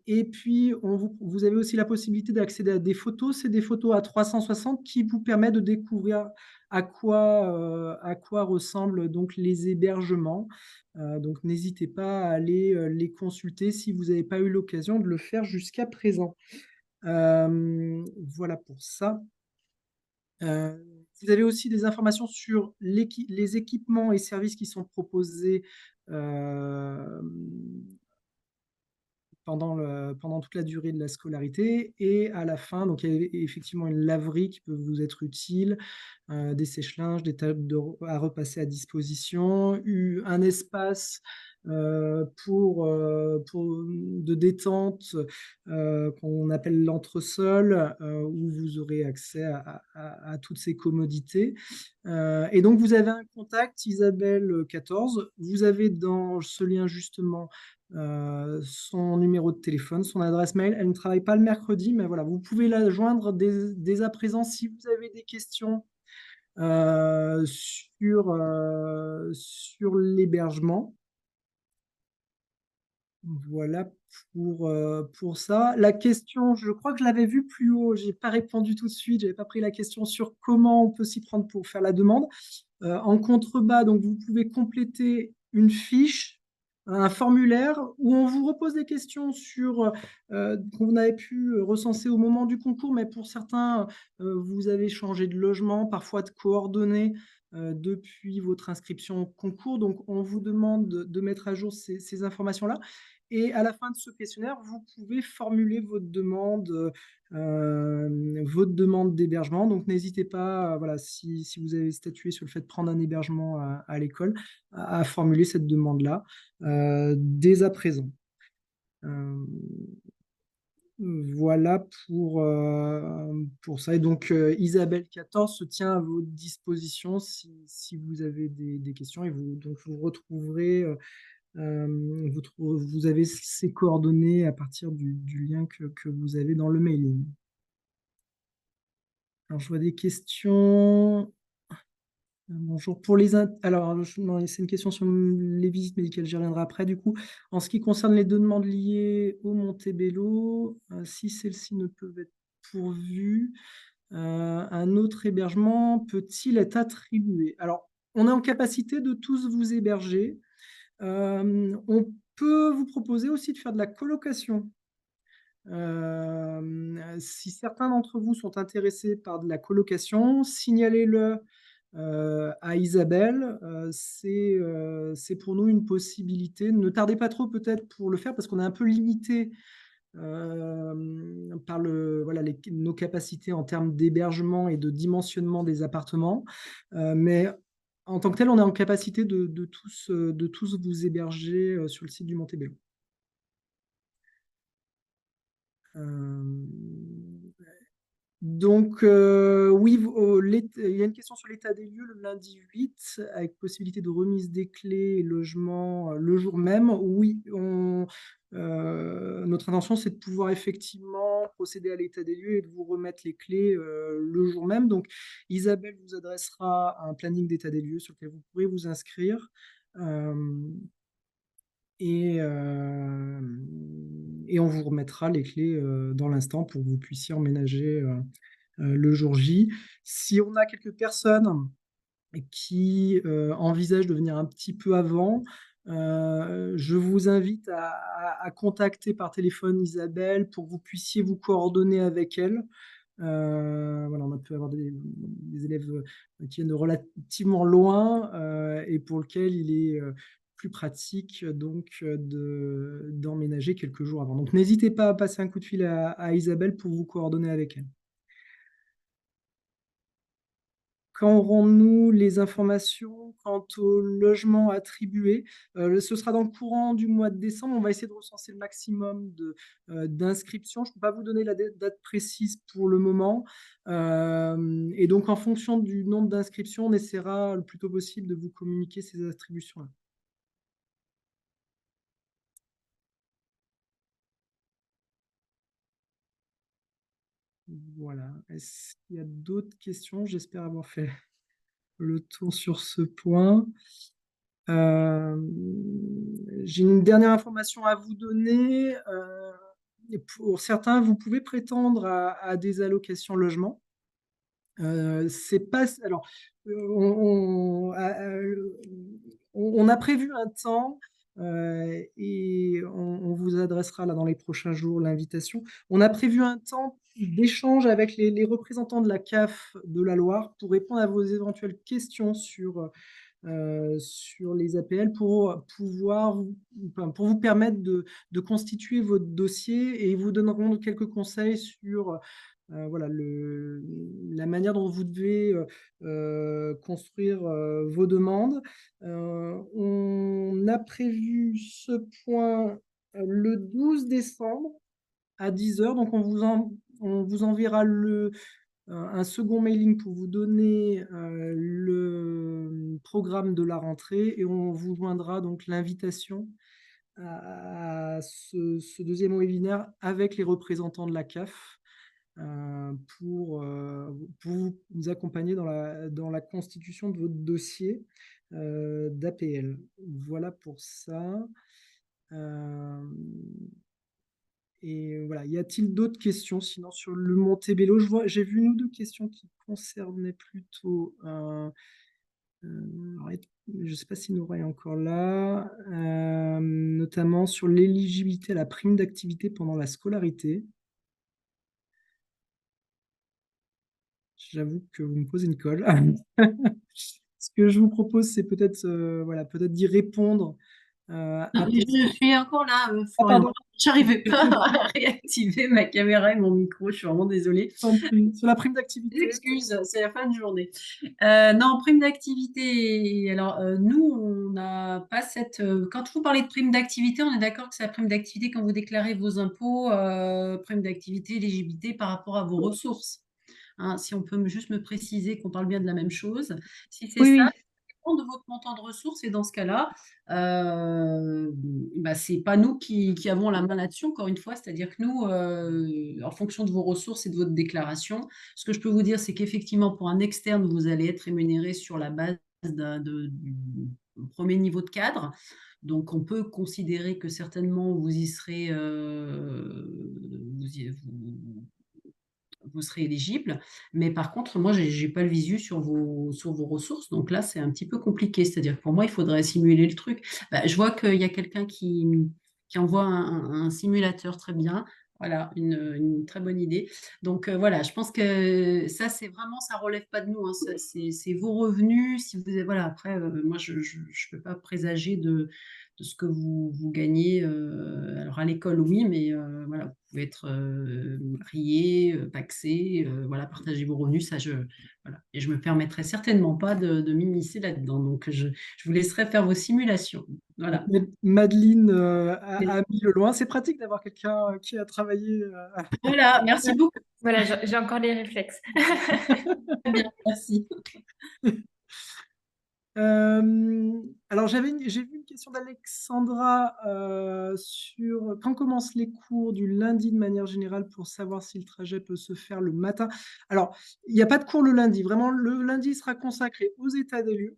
Et puis, vous avez aussi la possibilité d'accéder à des photos. C'est des photos à 360 qui vous permettent de découvrir à quoi ressemblent donc les hébergements. Donc, n'hésitez pas à aller les consulter si vous n'avez pas eu l'occasion de le faire jusqu'à présent. Voilà pour ça. Vous avez aussi des informations sur les équipements et services qui sont proposés pendant toute la durée de la scolarité et à la fin. Donc, il y a effectivement une laverie qui peut vous être utile, des sèche-linges, des tables à repasser à disposition, un espace de détente qu'on appelle l'entresol, où vous aurez accès à toutes ces commodités. Et donc, vous avez un contact, Isabelle 14. Vous avez dans ce lien justement son numéro de téléphone, son adresse mail. Elle ne travaille pas le mercredi, mais voilà, vous pouvez la joindre dès à présent si vous avez des questions sur l'hébergement. Voilà pour ça. La question, je crois que je l'avais vue plus haut, je n'ai pas répondu tout de suite, je n'avais pas pris la question sur comment on peut s'y prendre pour faire la demande. En contrebas, donc vous pouvez compléter une fiche, un formulaire où on vous repose des questions qu'on avait pu recenser au moment du concours, mais pour certains, vous avez changé de logement, parfois de coordonnées depuis votre inscription au concours. Donc, on vous demande de mettre à jour ces informations-là. Et à la fin de ce questionnaire, vous pouvez formuler votre demande d'hébergement. Donc, n'hésitez pas, voilà, si vous avez statué sur le fait de prendre un hébergement à l'école, à formuler cette demande-là dès à présent. Voilà pour ça. Et donc, Isabelle 14 se tient à votre disposition si vous avez des questions. Et donc, vous retrouverez, vous avez ces coordonnées à partir du lien que vous avez dans le mailing. Alors, je vois des questions. Bonjour. Alors, non, c'est une question sur les visites médicales, j'y reviendrai après. Du coup, en ce qui concerne les demandes liées au Montebello, si celles-ci ne peuvent être pourvues, un autre hébergement peut-il être attribué? Alors, on est en capacité de tous vous héberger. On peut vous proposer aussi de faire de la colocation. Si certains d'entre vous sont intéressés par de la colocation, signalez-le à Isabelle. C'est pour nous une possibilité. Ne tardez pas trop peut-être pour le faire parce qu'on est un peu limité par nos capacités en termes d'hébergement et de dimensionnement des appartements. Mais en tant que tel, on est en capacité de tous vous héberger sur le site du Montebello. Donc, oui, il y a une question sur l'état des lieux le lundi 8, avec possibilité de remise des clés et logement le jour même. Oui, notre intention, c'est de pouvoir effectivement procéder à l'état des lieux et de vous remettre les clés le jour même. Donc, Isabelle vous adressera un planning d'état des lieux sur lequel vous pourrez vous inscrire. Et on vous remettra les clés dans l'instant pour que vous puissiez emménager le jour J. Si on a quelques personnes qui envisagent de venir un petit peu avant, je vous invite à contacter par téléphone Isabelle pour que vous puissiez vous coordonner avec elle. Voilà, on peut avoir des élèves qui viennent de relativement loin et pour lesquels il est plus pratique donc d'emménager quelques jours avant. Donc n'hésitez pas à passer un coup de fil à Isabelle pour vous coordonner avec elle. Quand aurons-nous les informations quant au logement attribué? Ce sera dans le courant du mois de décembre. On va essayer de recenser le maximum d'inscriptions. Je ne peux pas vous donner la date précise pour le moment. Et donc, en fonction du nombre d'inscriptions, on essaiera le plus tôt possible de vous communiquer ces attributions-là. Voilà. Est-ce qu'il y a d'autres questions? J'espère avoir fait le tour sur ce point. J'ai une dernière information à vous donner. Pour certains, vous pouvez prétendre à des allocations logement. C'est pas. Alors, on a prévu un temps et on vous adressera là dans les prochains jours l'invitation. On a prévu un temps d'échange avec les représentants de la CAF de la Loire pour répondre à vos éventuelles questions sur sur les APL pour pour vous permettre de constituer votre dossier, et ils vous donneront quelques conseils sur voilà, la manière dont vous devez construire vos demandes. On a prévu ce point le 12 décembre à 10 h. Donc, on vous enverra un second mailing pour vous donner le programme de la rentrée, et on vous joindra donc l'invitation à ce deuxième webinaire avec les représentants de la CAF pour vous accompagner dans la constitution de votre dossier d'APL. Voilà pour ça. Et voilà, y a-t-il d'autres questions sinon sur le Montebello? J'ai vu une ou deux questions qui concernaient plutôt. Je ne sais pas si Nora est encore là, notamment sur l'éligibilité à la prime d'activité pendant la scolarité. J'avoue que vous me posez une colle. Ce que je vous propose, c'est peut-être voilà, peut-être d'y répondre. Je suis encore là, Ah, Florian. pardon. J'arrivais pas à réactiver ma caméra et mon micro, je suis vraiment désolée. Sur la prime d'activité. Excuse, c'est la fin de journée. Non, prime d'activité. Alors, nous, on n'a pas cette. Quand vous parlez de prime d'activité, on est d'accord que c'est la prime d'activité quand vous déclarez vos impôts, prime d'activité, éligibilité par rapport à vos ressources. Hein, si on peut juste me préciser qu'on parle bien de la même chose. Si c'est Oui, ça, oui. de votre montant de ressources, et dans ce cas-là, c'est pas nous qui avons la main là-dessus, encore une fois, c'est-à-dire que nous, en fonction de vos ressources et de votre déclaration, ce que je peux vous dire, c'est qu'effectivement, pour un externe, vous allez être rémunéré sur la base du premier niveau de cadre. Donc, on peut considérer que certainement, vous y serez, vous serez éligible. Mais par contre, moi, je n'ai pas le visu sur vos ressources. Donc là, c'est un petit peu compliqué. C'est-à-dire que pour moi, il faudrait simuler le truc. Je vois qu'il y a quelqu'un qui envoie un simulateur. Très bien. Voilà, une très bonne idée. Donc voilà, je pense que ça, c'est vraiment, ça relève pas de nous. Hein. C'est vos revenus. Si vous avez, voilà, après, moi, je ne peux pas présager de ce que vous gagnez. Alors à l'école, oui, mais voilà, vous pouvez être marié, pacsé, voilà, partager vos revenus, ça, voilà. Et je me permettrai certainement pas de m'immiscer là-dedans. Donc je vous laisserai faire vos simulations. Voilà. Madeleine a mis le loin. C'est pratique d'avoir quelqu'un qui a travaillé. Voilà, merci beaucoup. Voilà, j'ai encore les réflexes. Très bien, merci. Alors, j'ai vu une question d'Alexandra sur quand commencent les cours du lundi de manière générale pour savoir si le trajet peut se faire le matin. Alors, il n'y a pas de cours le lundi. Vraiment, le lundi sera consacré aux états des lieux.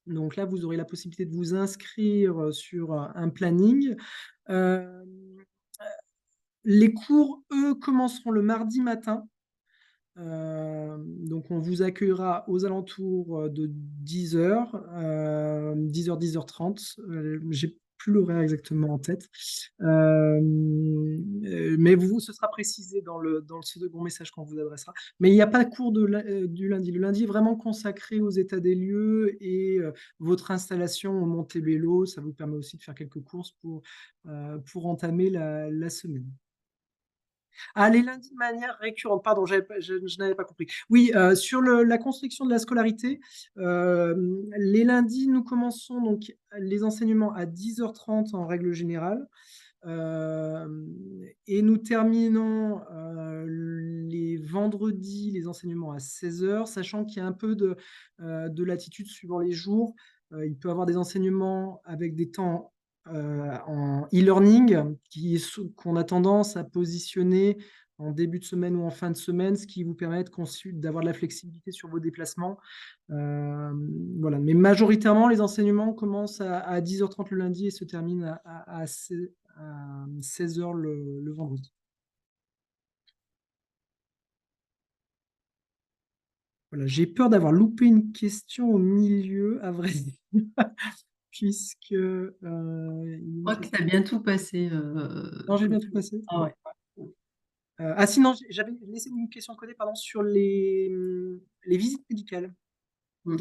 Donc là, vous aurez la possibilité de vous inscrire sur un planning. Les cours, eux, commenceront le mardi matin. Donc, on vous accueillera aux alentours de 10 h, 10 h, 10 h 30. J'ai plus l'horaire exactement en tête. Mais ce sera précisé dans le second message qu'on vous adressera. Mais il n'y a pas de cours du lundi. Le lundi est vraiment consacré aux états des lieux et votre installation au Montebello. Ça vous permet aussi de faire quelques courses pour entamer la semaine. Ah, les lundis de manière récurrente, pardon, je n'avais pas compris. Oui, sur la construction de la scolarité, les lundis, nous commençons donc les enseignements à 10 h 30 en règle générale. Et nous terminons les vendredis les enseignements à 16 h, sachant qu'il y a un peu de latitude suivant les jours. Il peut y avoir des enseignements avec des temps en e-learning qu'on a tendance à positionner en début de semaine ou en fin de semaine, ce qui vous permet d'avoir de la flexibilité sur vos déplacements. Voilà. Mais majoritairement, les enseignements commencent à 10 h 30 le lundi et se terminent à 16 h le vendredi. Voilà, j'ai peur d'avoir loupé une question au milieu, à vrai dire, puisque... Je crois que ça a bien tout passé. Non, j'ai bien tout passé. Ah ouais. Sinon, j'avais laissé une question de côté, pardon, sur les visites médicales.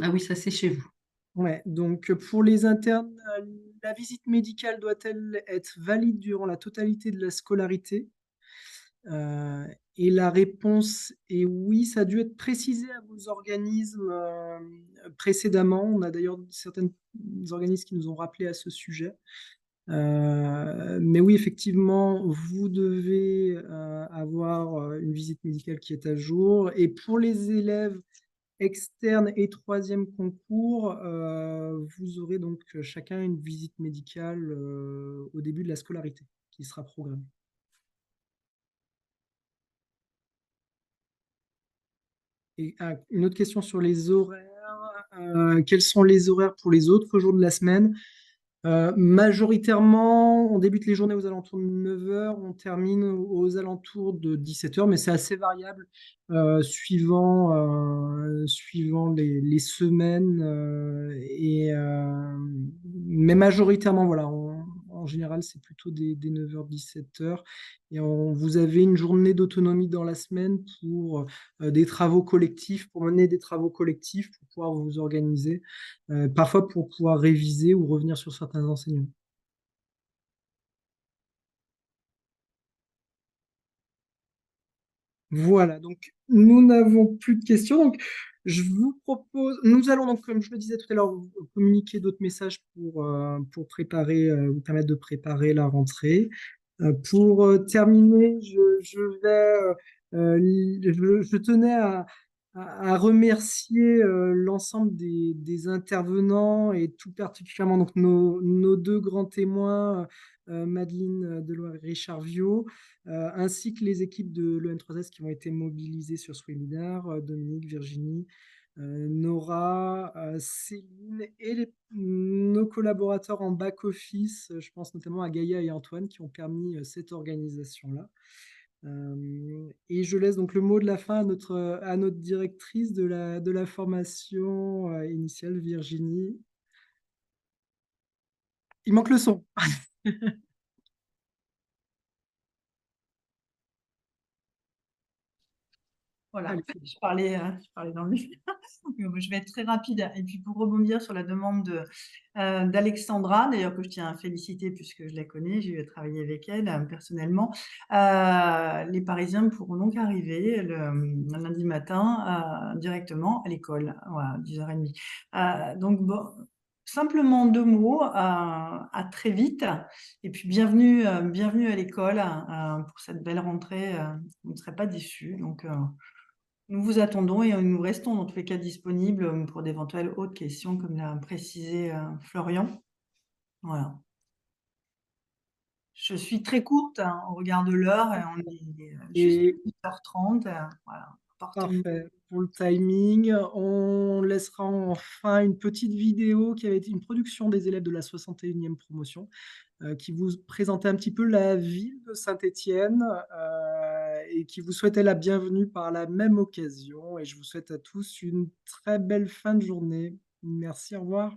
Ah oui, ça c'est chez vous. Ouais, donc pour les internes, la visite médicale doit-elle être valide durant la totalité de la scolarité? Et la réponse est oui, ça a dû être précisé à vos organismes précédemment. On a d'ailleurs certains organismes qui nous ont rappelé à ce sujet. Mais oui, effectivement, vous devez avoir une visite médicale qui est à jour. Et pour les élèves externes et troisième concours, vous aurez donc chacun une visite médicale au début de la scolarité qui sera programmée. Et une autre question sur les horaires. Quels sont les horaires pour les autres jours de la semaine? Majoritairement, on débute les journées aux alentours de 9h, on termine aux alentours de 17h, mais c'est assez variable suivant les semaines. Mais majoritairement, voilà, en général, c'est plutôt des 9h, 17h. Et vous avez une journée d'autonomie dans la semaine pour des travaux collectifs, pour mener des travaux collectifs, pour pouvoir vous organiser, parfois pour pouvoir réviser ou revenir sur certains enseignements. Voilà, donc nous n'avons plus de questions. Donc, je vous propose, nous allons donc, comme je le disais tout à l'heure, vous communiquer d'autres messages pour préparer, vous permettre de préparer la rentrée. Pour terminer, je tenais à remercier l'ensemble des intervenants et tout particulièrement donc nos deux grands témoins, Madeleine Deloire et Richard Viau, ainsi que les équipes de l'EN3S qui ont été mobilisées sur ce webinaire, Dominique, Virginie, Nora, Céline et nos collaborateurs en back-office, je pense notamment à Gaïa et Antoine qui ont permis cette organisation-là. Et je laisse donc le mot de la fin à notre directrice de la formation initiale, Virginie. Il manque le son. Voilà, Allez. je parlais dans le je vais être très rapide. Et puis pour rebondir sur la demande d'Alexandra, d'ailleurs que je tiens à féliciter puisque je la connais, j'ai eu à travailler avec elle personnellement. Les Parisiens pourront donc arriver le lundi matin directement à l'école, voilà, 10h30. Donc bon, simplement 2 mots, à très vite. Et puis bienvenue à l'école pour cette belle rentrée. Vous ne serez pas déçus. Donc nous vous attendons et nous restons dans tous les cas disponibles pour d'éventuelles autres questions, comme l'a précisé Florian. Voilà. Je suis très courte, au regard de l'heure, et on est juste 8h30. Voilà. Parfait. Pour le timing, on laissera enfin une petite vidéo qui avait été une production des élèves de la 61e promotion, qui vous présentait un petit peu la ville de Saint-Étienne et qui vous souhaitait la bienvenue par la même occasion. Et je vous souhaite à tous une très belle fin de journée. Merci, au revoir.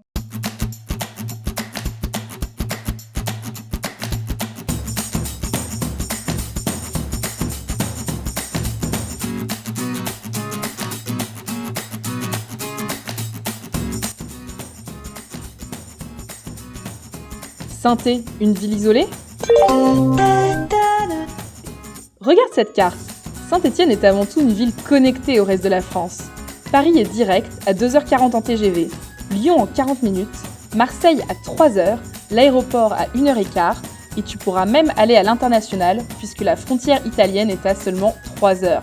Saint-É, une ville isolée? Regarde cette carte. Saint-Étienne est avant tout une ville connectée au reste de la France. Paris est direct à 2h40 en TGV, Lyon en 40 minutes, Marseille à 3h, l'aéroport à 1h15 et tu pourras même aller à l'international puisque la frontière italienne est à seulement 3h.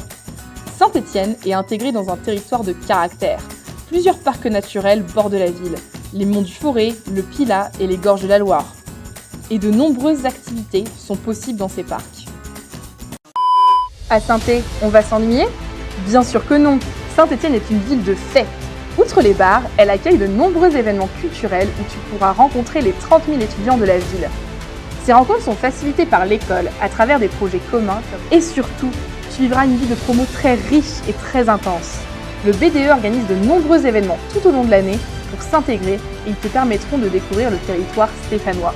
Saint-Étienne est intégrée dans un territoire de caractère. Plusieurs parcs naturels bordent la ville, les monts du Forêt, le Pilat et les gorges de la Loire. Et de nombreuses activités sont possibles dans ces parcs. À Saint-É, on va s'ennuyer? Bien sûr que non. Saint-Étienne est une ville de fêtes. Outre les bars, elle accueille de nombreux événements culturels où tu pourras rencontrer les 30 000 étudiants de la ville. Ces rencontres sont facilitées par l'école à travers des projets communs et surtout, tu vivras une vie de promo très riche et très intense. Le BDE organise de nombreux événements tout au long de l'année pour s'intégrer et ils te permettront de découvrir le territoire stéphanois.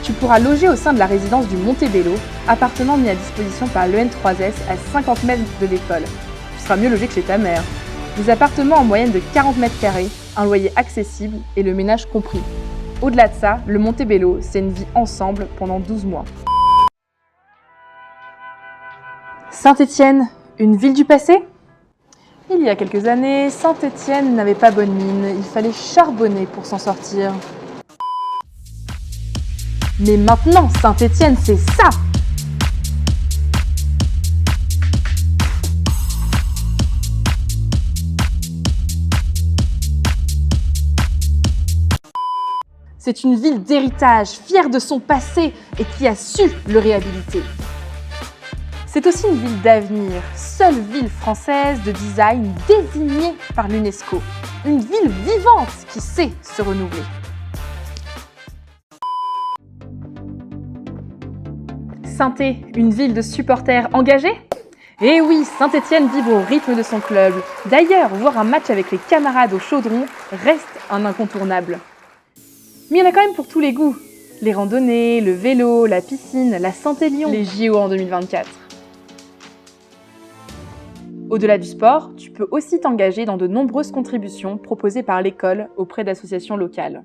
Tu pourras loger au sein de la résidence du Montebello, appartement mis à disposition par l'EN3S à 50 mètres de l'école. Tu seras mieux logé que chez ta mère. Des appartements en moyenne de 40 mètres carrés un loyer accessible et le ménage compris. Au-delà de ça, le Montebello, c'est une vie ensemble pendant 12 mois. Saint-Étienne, une ville du passé ? Il y a quelques années, Saint-Étienne n'avait pas bonne mine, il fallait charbonner pour s'en sortir. Mais maintenant, Saint-Étienne, c'est ça! C'est une ville d'héritage, fière de son passé et qui a su le réhabiliter. C'est aussi une ville d'avenir, seule ville française de design désignée par l'UNESCO. Une ville vivante qui sait se renouveler. Saint-Étienne, une ville de supporters engagés ? Eh oui, Saint-Étienne vibre au rythme de son club. D'ailleurs, voir un match avec les camarades au chaudron reste un incontournable. Mais il y en a quand même pour tous les goûts. Les randonnées, le vélo, la piscine, la Saint-Élion, les JO en 2024. Au-delà du sport, tu peux aussi t'engager dans de nombreuses contributions proposées par l'école auprès d'associations locales.